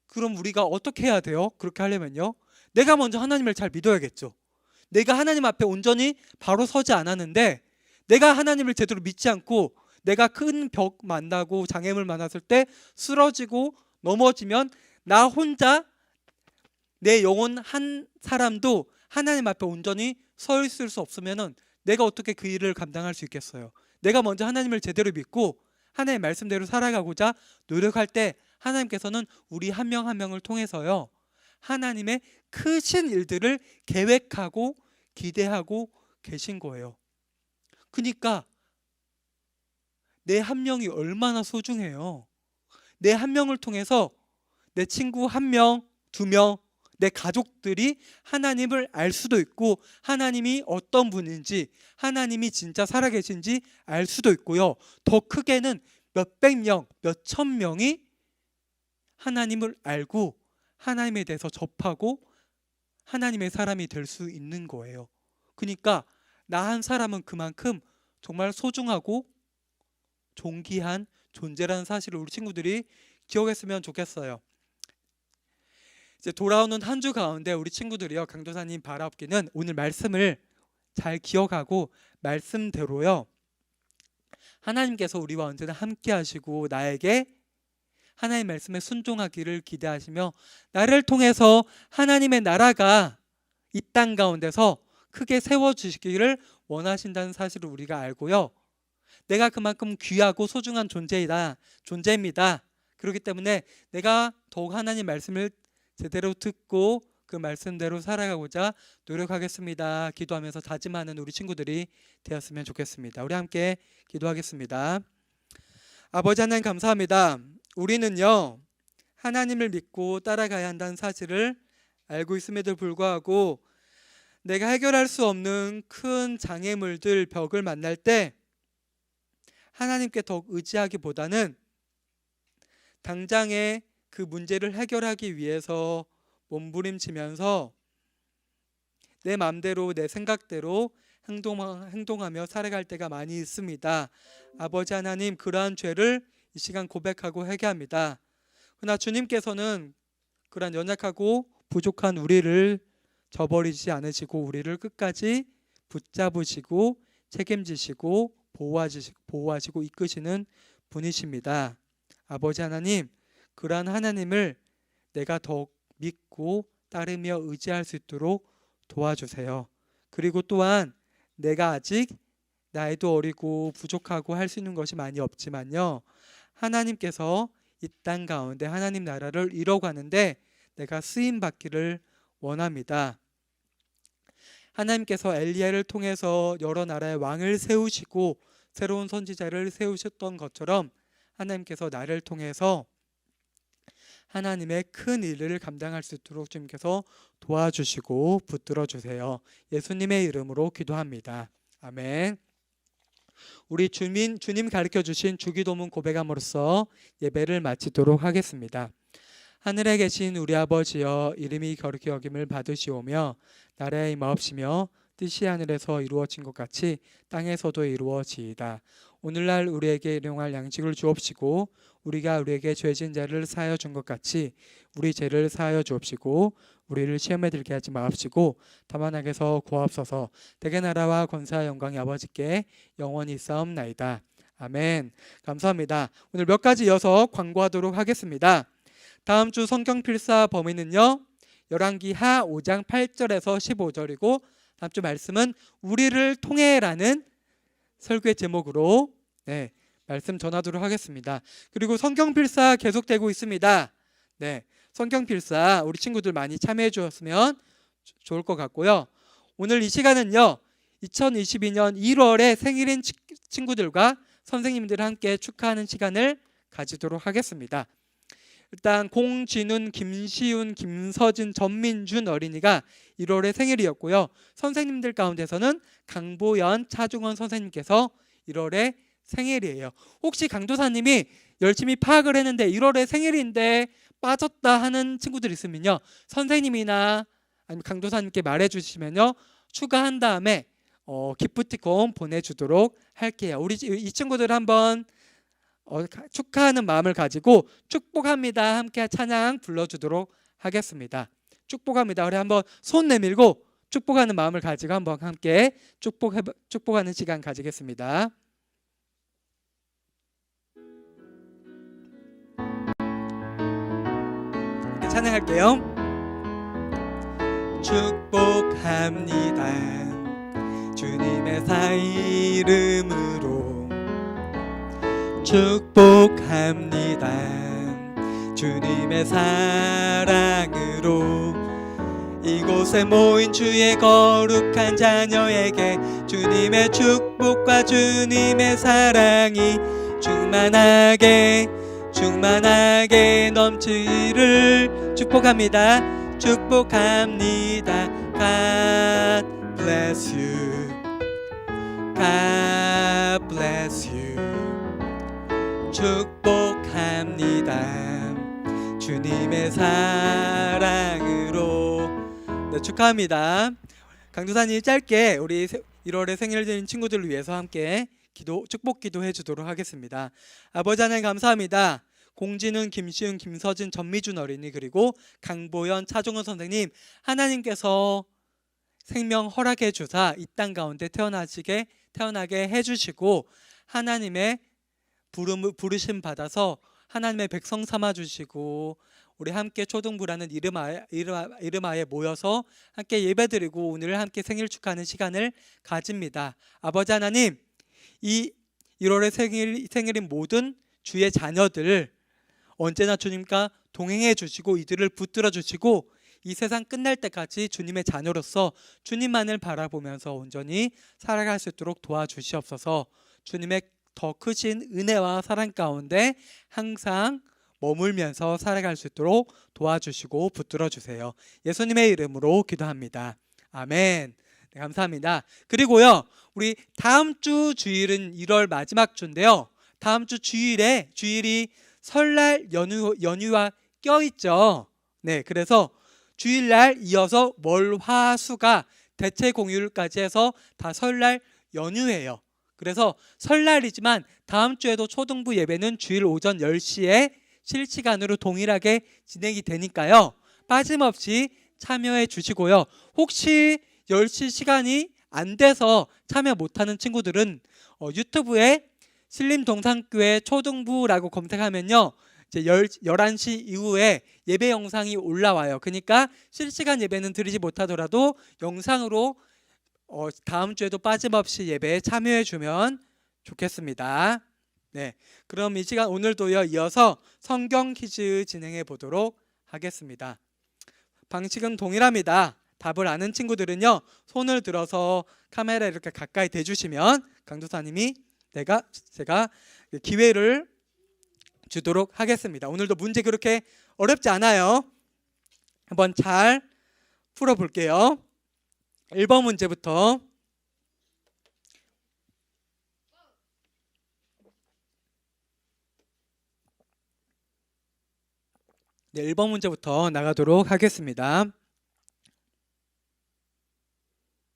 그럼 우리가 어떻게 해야 돼요? 그렇게 하려면요, 내가 먼저 하나님을 잘 믿어야겠죠. 내가 하나님 앞에 온전히 바로 서지 않았는데, 내가 하나님을 제대로 믿지 않고 내가 큰 벽 만나고 장애물 만났을 때 쓰러지고 넘어지면 나 혼자, 내 영혼 한 사람도 하나님 앞에 온전히 서 있을 수 없으면 내가 어떻게 그 일을 감당할 수 있겠어요? 내가 먼저 하나님을 제대로 믿고 하나님의 말씀대로 살아가고자 노력할 때 하나님께서는 우리 한 명 한 명을 통해서요 하나님의 크신 일들을 계획하고 기대하고 계신 거예요. 그러니까 내 한 명이 얼마나 소중해요. 내 한 명을 통해서 내 친구 한 명, 두 명, 내 가족들이 하나님을 알 수도 있고 하나님이 어떤 분인지, 하나님이 진짜 살아계신지 알 수도 있고요. 더 크게는 몇백 명, 몇천 명이 하나님을 알고 하나님에 대해서 접하고 하나님의 사람이 될 수 있는 거예요. 그러니까 나 한 사람은 그만큼 정말 소중하고 존귀한 존재라는 사실을 우리 친구들이 기억했으면 좋겠어요. 이제 돌아오는 한 주 가운데 우리 친구들이요, 강도사님 바라옵기는 오늘 말씀을 잘 기억하고 말씀대로요, 하나님께서 우리와 언제나 함께 하시고 나에게 하나님 말씀에 순종하기를 기대하시며 나를 통해서 하나님의 나라가 이 땅 가운데서 크게 세워주시기를 원하신다는 사실을 우리가 알고요, 내가 그만큼 귀하고 소중한 존재입니다. 그렇기 때문에 내가 더욱 하나님 말씀을 제대로 듣고 그 말씀대로 살아가고자 노력하겠습니다. 기도하면서 다짐하는 우리 친구들이 되었으면 좋겠습니다. 우리 함께 기도하겠습니다. 아버지 하나님 감사합니다. 우리는요, 하나님을 믿고 따라가야 한다는 사실을 알고 있음에도 불구하고 내가 해결할 수 없는 큰 장애물들, 벽을 만날 때 하나님께 더욱 의지하기보다는 당장의 그 문제를 해결하기 위해서 몸부림치면서 내 마음대로 내 생각대로 행동하며 살아갈 때가 많이 있습니다. 아버지 하나님, 그러한 죄를 이 시간 고백하고 회개합니다. 그러나 주님께서는 그러한 연약하고 부족한 우리를 저버리지 않으시고 우리를 끝까지 붙잡으시고 책임지시고 보호하시고 이끄시는 분이십니다. 아버지 하나님, 그러한 하나님을 내가 더욱 믿고 따르며 의지할 수 있도록 도와주세요. 그리고 또한 내가 아직 나이도 어리고 부족하고 할 수 있는 것이 많이 없지만요, 하나님께서 이 땅 가운데 하나님 나라를 이뤄가는데 내가 쓰임 받기를 원합니다. 하나님께서 엘리야를 통해서 여러 나라의 왕을 세우시고 새로운 선지자를 세우셨던 것처럼 하나님께서 나를 통해서 하나님의 큰 일을 감당할 수 있도록 주님께서 도와주시고 붙들어 주세요. 예수님의 이름으로 기도합니다. 아멘. 우리 주님 가르쳐 주신 주기도문 고백함으로써 예배를 마치도록 하겠습니다. 하늘에 계신 우리 아버지여, 이름이 거룩히 여김을 받으시오며 나라의 임하옵시며 뜻이 하늘에서 이루어진 것 같이 땅에서도 이루어지이다. 오늘날 우리에게 일용할 양식을 주옵시고 우리가 우리에게 죄진 자를 사하여 준 것 같이 우리 죄를 사하여 주옵시고 우리를 시험에 들게 하지 마옵시고 다만 악에서 구하옵소서. 대개 나라와 권세와 영광이 아버지께 영원히 있사옵나이다. 아멘. 감사합니다. 오늘 몇 가지 이어서 광고하도록 하겠습니다. 다음 주 성경 필사 범위는요, 열왕기하 5장 8절에서 15절이고 다음 주 말씀은 우리를 통해라는 설교의 제목으로 말씀 전하도록 하겠습니다. 그리고 성경 필사 계속되고 있습니다. 성경 필사 우리 친구들 많이 참여해 주셨으면 좋을 것 같고요. 오늘 이 시간은요, 2022년 1월에 생일인 친구들과 선생님들 함께 축하하는 시간을 가지도록 하겠습니다. 일단 공진훈, 김시훈, 김서진, 전민준 어린이가 1월에 생일이었고요. 선생님들 가운데서는 강보연, 차중원 선생님께서 1월에 생일이에요. 혹시 강도사님이 열심히 파악을 했는데 1월에 생일인데 빠졌다 하는 친구들 있으면요, 선생님이나 아니면 강도사님께 말해주시면요, 추가한 다음에 기프티콘 보내주도록 할게요. 우리 이 친구들 한번 축하하는 마음을 가지고 축복합니다 함께 찬양 불러주도록 하겠습니다. 축복합니다. 우리 한번 손 내밀고 축복하는 마음을 가지고 한번 함께 축복하는 시간 가지겠습니다. 찬양할게요. 축복합니다. 주님의 사 이름으로 축복합니다. 주님의 사랑으로 이곳에 모인 주의 거룩한 자녀에게 주님의 축복과 주님의 사랑이 충만하게 넘치기를 축복합니다. 축복합니다. God bless you. God bless you. 축복합니다. 주님의 사랑으로. 네, 축하합니다. 강도사님 짧게 우리 1월에 생일 되는 친구들을 위해서 함께 축복 기도해 주도록 하겠습니다. 아버지 하나님 감사합니다. 공진훈, 김시은, 김서진, 전미준 어린이 그리고 강보연, 차종은 선생님 하나님께서 생명 허락해 주사 이 땅 가운데 태어나게 해주시고 하나님의 부르심 받아서 하나님의 백성 삼아 주시고 우리 함께 초등부라는 이름하에 모여서 함께 예배드리고 오늘 함께 생일 축하하는 시간을 가집니다. 아버지 하나님, 이 1월의 생일인 모든 주의 자녀들 언제나 주님과 동행해 주시고 이들을 붙들어 주시고 이 세상 끝날 때까지 주님의 자녀로서 주님만을 바라보면서 온전히 살아갈 수 있도록 도와주시옵소서. 주님의 더 크신 은혜와 사랑 가운데 항상 머물면서 살아갈 수 있도록 도와주시고 붙들어 주세요. 예수님의 이름으로 기도합니다. 아멘. 네, 감사합니다. 그리고요, 우리 다음 주 주일은 1월 마지막 주인데요. 다음 주 주일이 설날 연휴와 껴있죠. 네, 그래서 주일날 이어서 월, 화, 수가 대체 공휴일까지 해서 다 설날 연휴예요. 그래서 설날이지만 다음 주에도 초등부 예배는 주일 오전 10시에 실시간으로 동일하게 진행이 되니까요. 빠짐없이 참여해 주시고요. 혹시 10시 시간이 안 돼서 참여 못하는 친구들은 유튜브에 신림동산교회 초등부라고 검색하면요. 이제 11시 이후에 예배 영상이 올라와요. 그러니까 실시간 예배는 드리지 못하더라도 영상으로 다음 주에도 빠짐없이 예배에 참여해 주면 좋겠습니다. 네, 그럼 이 시간 오늘도요 이어서 성경 퀴즈 진행해 보도록 하겠습니다. 방식은 동일합니다. 답을 아는 친구들은요 손을 들어서 카메라 이렇게 가까이 대주시면 강도사님이 제가 기회를 주도록 하겠습니다. 오늘도 문제 그렇게 어렵지 않아요. 한번 잘 풀어볼게요. 1번 문제부터. 네, 1번 문제부터 나가도록 하겠습니다.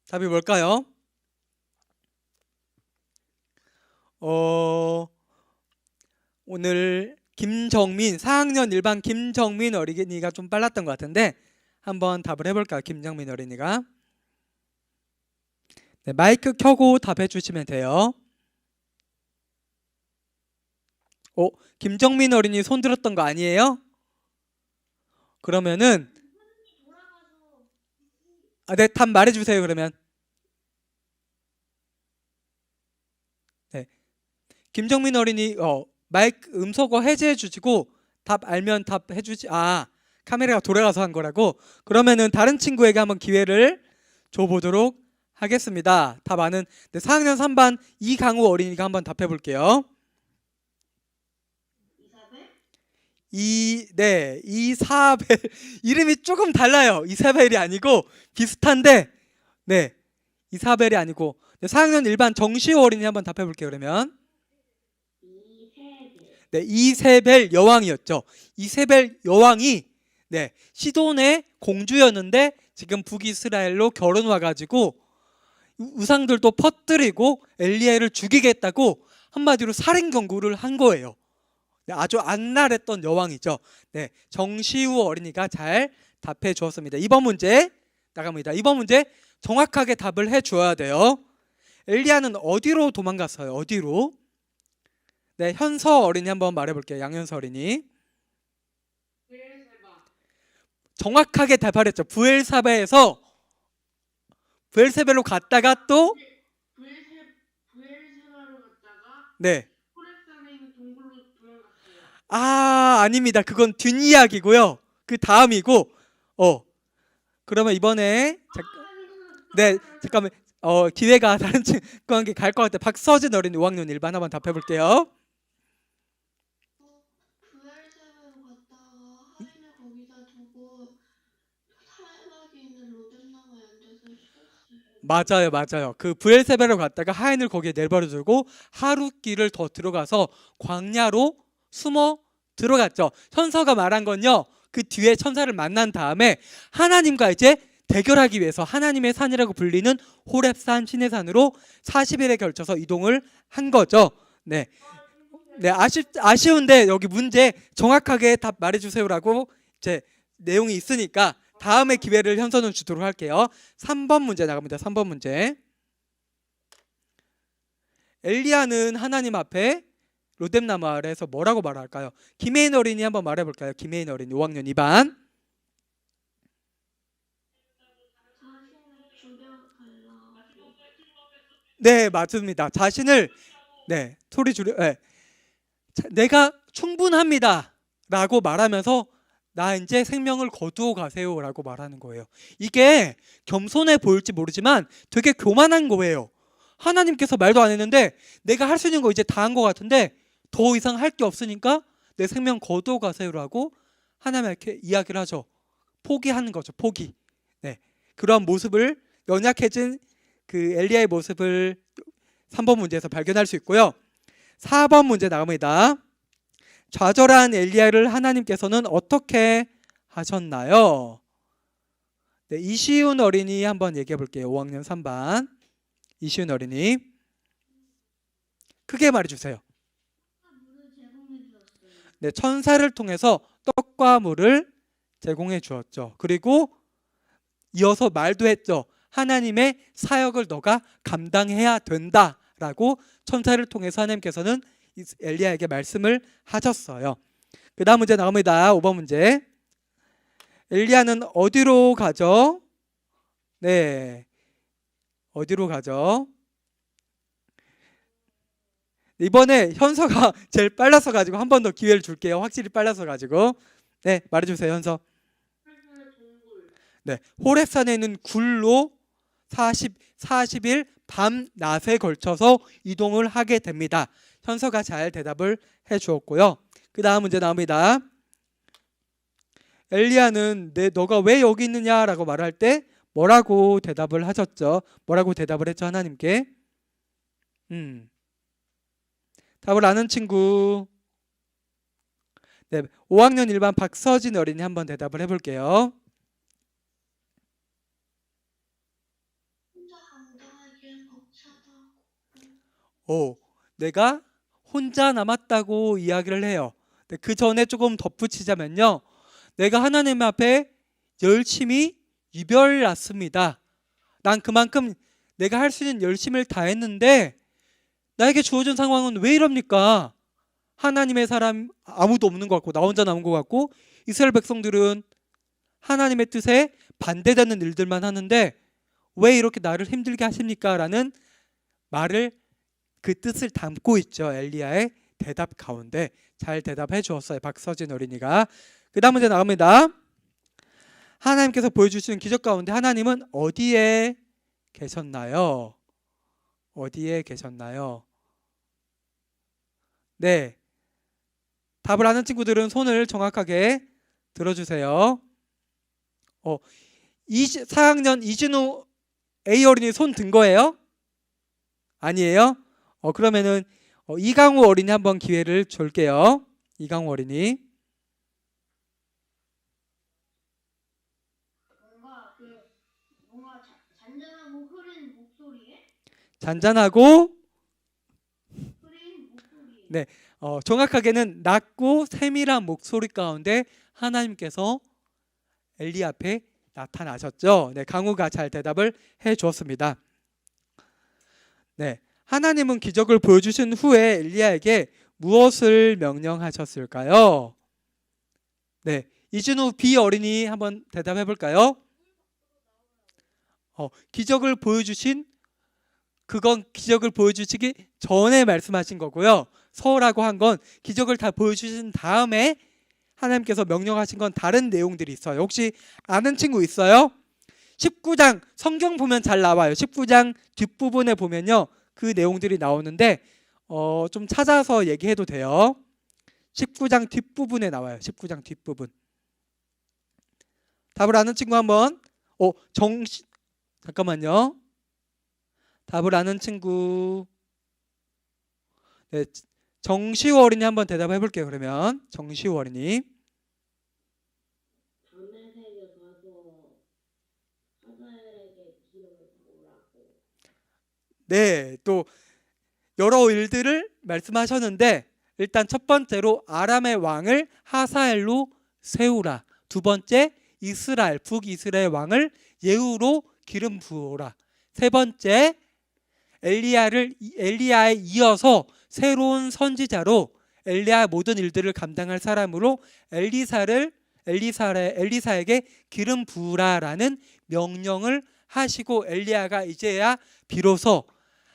답이 뭘까요? 오늘 김정민 4학년 1반 김정민 어린이가 좀 빨랐던 것 같은데 한번 답을 해볼까요? 김정민 어린이가. 네, 마이크 켜고 답해 주시면 돼요. 김정민 어린이 손 들었던 거 아니에요? 그러면은 네, 답 말해주세요. 그러면 네, 김정민 어린이 마이크 음소거 해제해 주시고 답 알면 답해 주지. 카메라가 돌아가서 한 거라고. 그러면은 다른 친구에게 한번 기회를 줘보도록 하겠습니다. 답 아는 4학년 3반 이강우 어린이가 한번 답해 볼게요. 이사벨 이름이 조금 달라요. 이사벨이 아니고 비슷한데 네, 이사벨이 아니고 4학년 1반 정시호 어린이 한번 답해 볼게요. 그러면 네, 이세벨 여왕이었죠. 이세벨 여왕이 시돈의 공주였는데 지금 북이스라엘로 결혼 와가지고 우상들도 퍼뜨리고 엘리야를 죽이겠다고 한마디로 살인 경고를 한 거예요. 네, 아주 악랄했던 여왕이죠. 네, 정시우 어린이가 잘 답해 주었습니다. 2번 문제 나갑니다. 2번 문제 정확하게 답을 해 주어야 돼요. 엘리야는 어디로 도망갔어요? 어디로? 네, 현서 어린이 한번 말해 볼게요. 양현서 어린이. 정확하게 답하랬죠. 부엘세벨로 갔다가 또 부엘세바로 갔다가 네. 호렙산에 있는 동굴로 도망갔어요. 아닙니다. 그건 뒷이야기고요. 그 다음이고, 그러면 이번에, 네, 잠깐만, 기회가 다른 친구한테 갈 것 같아. 박서진 어린이 5학년 1반 한번 답해볼게요. 부엘세베로 갔다가 하인을 거기다 두고 사막에 있는 로뎀나무에 앉아서 쉬었어요. 맞아요. 그 브엘세베로 갔다가 하인을 거기에 내버려두고 하루 길을 더 들어가서 광야로 숨어 들어갔죠. 현서가 말한 건요, 그 뒤에 천사를 만난 다음에 하나님과 이제 대결하기 위해서 하나님의 산이라고 불리는 호렙산 시내산으로 40일에 걸쳐서 이동을 한 거죠. 네, 아쉬운데 여기 문제 정확하게 답 말해주세요라고 이제 내용이 있으니까 다음에 기회를 현서는 주도록 할게요. 3번 문제 나갑니다. 3번 문제. 엘리야는 하나님 앞에 로뎀나무 아래에서 뭐라고 말할까요? 김혜인 어린이 한번 말해볼까요? 김혜인 어린이 5학년 2반. 자신을 죽여달라고. 네, 맞습니다. 자신을, 소리 줄여, 내가 충분합니다 라고 말하면서 나 이제 생명을 거두어 가세요 라고 말하는 거예요. 이게 겸손해 보일지 모르지만 되게 교만한 거예요. 하나님께서 말도 안 했는데 내가 할 수 있는 거 이제 다 한 것 같은데 더 이상 할 게 없으니까 내 생명 거두어 가세요 라고 하나님께 이야기를 하죠. 포기하는 거죠. 포기. 네, 그런 모습을, 연약해진 그 엘리야의 모습을 3번 문제에서 발견할 수 있고요. 4번 문제 나갑니다. 좌절한 엘리야를 하나님께서는 어떻게 하셨나요? 네, 이시훈 어린이 한번 얘기해 볼게요. 5학년 3반. 이시훈 어린이. 크게 말해 주세요. 물을 제공해 주었어요. 네, 천사를 통해서 떡과 물을 제공해 주었죠. 그리고 이어서 말도 했죠. 하나님의 사역을 너가 감당해야 된다라고 천사를 통해서 하나님께서는 엘리야에게 말씀을 하셨어요. 그 다음 문제 나옵니다. 5번 문제. 엘리야는 어디로 가죠? 네, 어디로 가죠? 이번에 현서가 제일 빨라서 가지고 한 번 더 기회를 줄게요. 확실히 빨라서 가지고. 네, 말해주세요, 현서. 네, 호렙산에 있는 굴로 40일 밤 낮에 걸쳐서 이동을 하게 됩니다. 현서가 잘 대답을 해 주었고요. 그 다음 문제 나옵니다. 엘리야는 너가 왜 여기 있느냐라고 말할 때 뭐라고 대답을 하셨죠? 뭐라고 대답을 했죠? 하나님께. 답을 아는 친구. 네, 5학년 1반 박서진 어린이 한번 대답을 해볼게요. 혼자 감당하기엔 벅차다. 내가 혼자 남았다고 이야기를 해요. 그 전에 조금 덧붙이자면요, 내가 하나님 앞에 열심히 유별났습니다. 난 그만큼 내가 할 수 있는 열심을 다했는데 나에게 주어진 상황은 왜 이럽니까? 하나님의 사람 아무도 없는 것 같고 나 혼자 남은 것 같고 이스라엘 백성들은 하나님의 뜻에 반대되는 일들만 하는데 왜 이렇게 나를 힘들게 하십니까? 라는 말을, 그 뜻을 담고 있죠. 엘리야의 대답 가운데 잘 대답해 주었어요. 박서진 어린이가. 그 다음 문제 나옵니다. 하나님께서 보여주시는 기적 가운데 하나님은 어디에 계셨나요? 어디에 계셨나요? 네, 답을 아는 친구들은 손을 정확하게 들어주세요. 4학년 이진우 A 어린이 손 든 거예요? 아니에요? 그러면은 이강우 어린이 한번 기회를 줄게요. 이강우 어린이. 뭔가 잔잔하고 흐린 목소리에 잔잔하고, 흐린 목소리에 네, 정확하게는 낮고 세밀한 목소리 가운데 하나님께서 엘리 앞에 나타나셨죠. 네, 강우가 잘 대답을 해 주었습니다. 네, 하나님은 기적을 보여주신 후에 엘리야에게 무엇을 명령하셨을까요? 네, 이준우 B 어린이 한번 대답해 볼까요? 기적을 보여주신, 그건 기적을 보여주시기 전에 말씀하신 거고요. 서라고 한 건 기적을 다 보여주신 다음에 하나님께서 명령하신 건 다른 내용들이 있어요. 혹시 아는 친구 있어요? 19장 성경 보면 잘 나와요. 19장 뒷부분에 보면요, 그 내용들이 나오는데 좀 찾아서 얘기해도 돼요. 19장 뒷부분에 나와요. 19장 뒷부분. 답을 아는 친구 한번 잠깐만요. 답을 아는 친구, 네, 정시우 어린이 한번 대답해 볼게요. 그러면 정시우 어린이. 장례색에 가서 하나엘에게 기름을 부으라고. 네, 또 여러 일들을 말씀하셨는데 일단 첫 번째로 아람의 왕을 하사엘로 세우라. 두 번째 이스라엘 북이스라엘 왕을 예후로 기름 부어라. 세 번째 엘리야에 이어서 새로운 선지자로 엘리야 모든 일들을 감당할 사람으로 엘리사에게 기름 부으라라는 명령을 하시고 엘리야가 이제야 비로소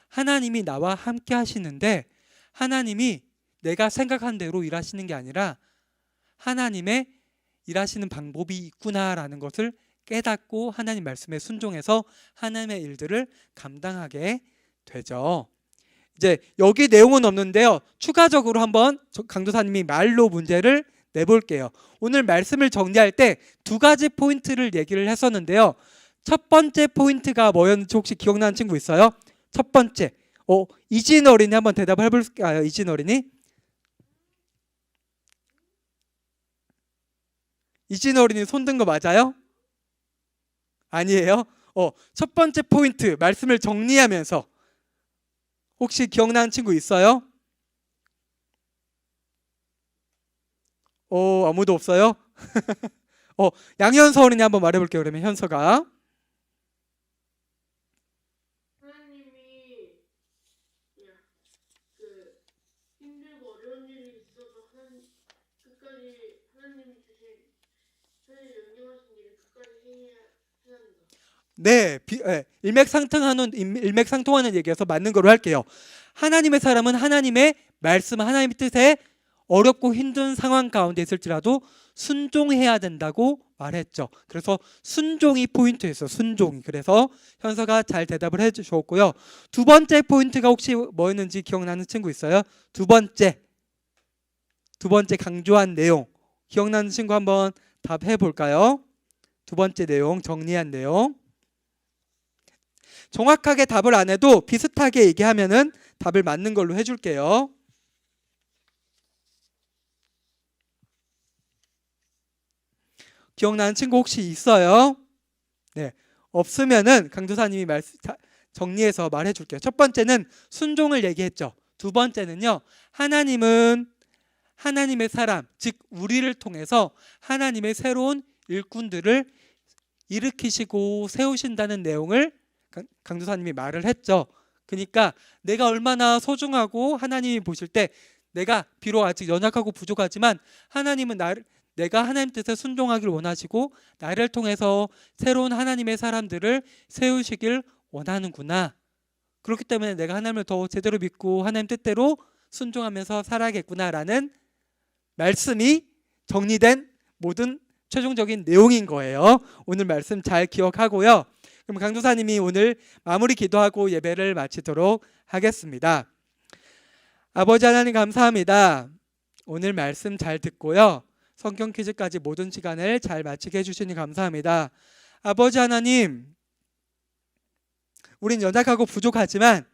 하나님이 나와 함께 하시는데 하나님이 내가 생각한 대로 일하시는 게 아니라 하나님의 일하시는 방법이 있구나라는 것을 깨닫고 하나님 말씀에 순종해서 하나님의 일들을 감당하게 되죠. 이제 여기 내용은 없는데요. 추가적으로 한번 강도사님이 말로 문제를 내볼게요. 오늘 말씀을 정리할 때 두 가지 포인트를 얘기를 했었는데요. 첫 번째 포인트가 뭐였는지 혹시 기억나는 친구 있어요? 첫 번째, 이진 어린이 한번 대답을 해볼까요? 이진 어린이. 이진 어린이 손 든 거 맞아요? 아니에요? 첫 번째 포인트 말씀을 정리하면서 혹시 기억나는 친구 있어요? 아무도 없어요? 양현서 어린이 한번 말해볼게요. 그러면 현서가. 하나님이 그냥 힘들고 어려운 일이 있어도 끝까지 하나님이 주신 하나님 명령하신 일을 끝까지 해야 한다. 네, 일맥상통하는 얘기여서 맞는 거로 할게요. 하나님의 사람은 하나님의 말씀, 하나님의 뜻에 어렵고 힘든 상황 가운데 있을지라도 순종해야 된다고 말했죠. 그래서 순종이 포인트였어요. 순종이. 그래서 현서가 잘 대답을 해주셨고요. 두 번째 포인트가 혹시 뭐였는지 기억나는 친구 있어요? 두 번째 강조한 내용 기억나는 친구 한번 답해 볼까요? 두 번째 내용, 정리한 내용. 정확하게 답을 안 해도 비슷하게 얘기하면은 답을 맞는 걸로 해줄게요. 기억나는 친구 혹시 있어요? 네, 없으면은 강도사님이 정리해서 말해줄게요. 첫 번째는 순종을 얘기했죠. 두 번째는요, 하나님은 하나님의 사람, 즉 우리를 통해서 하나님의 새로운 일꾼들을 일으키시고 세우신다는 내용을 강도사님이 말을 했죠. 그러니까 내가 얼마나 소중하고 하나님이 보실 때 내가 비록 아직 연약하고 부족하지만 하나님은 내가 하나님 뜻에 순종하길 원하시고 나를 통해서 새로운 하나님의 사람들을 세우시길 원하는구나. 그렇기 때문에 내가 하나님을 더 제대로 믿고 하나님 뜻대로 순종하면서 살아야겠구나라는 말씀이 정리된 모든 최종적인 내용인 거예요. 오늘 말씀 잘 기억하고요. 그럼 강도사님이 오늘 마무리 기도하고 예배를 마치도록 하겠습니다. 아버지 하나님 감사합니다. 오늘 말씀 잘 듣고요. 성경 퀴즈까지 모든 시간을 잘 마치게 해주시니 감사합니다. 아버지 하나님, 우린 연약하고 부족하지만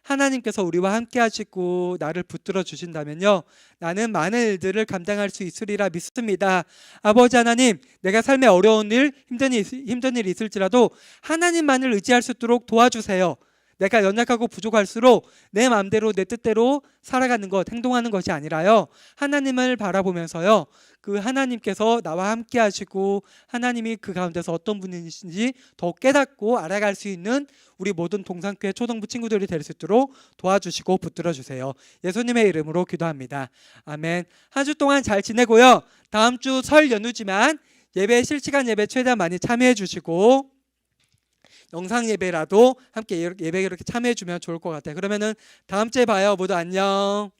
하나님께서 우리와 함께 하시고 나를 붙들어 주신다면요, 나는 많은 일들을 감당할 수 있으리라 믿습니다. 아버지 하나님, 내가 삶에 어려운 일, 힘든 일이 있을지라도 하나님만을 의지할 수 있도록 도와주세요. 내가 연약하고 부족할수록 내 마음대로 내 뜻대로 살아가는 것, 행동하는 것이 아니라요, 하나님을 바라보면서요, 그 하나님께서 나와 함께 하시고 하나님이 그 가운데서 어떤 분이신지 더 깨닫고 알아갈 수 있는 우리 모든 동산교회 초등부 친구들이 될 수 있도록 도와주시고 붙들어 주세요. 예수님의 이름으로 기도합니다. 아멘. 한 주 동안 잘 지내고요, 다음 주 설 연휴지만 예배, 실시간 예배 최대한 많이 참여해 주시고 영상 예배라도 함께 예배 이렇게 참여해 주면 좋을 것 같아요. 그러면은 다음 주에 봐요. 모두 안녕.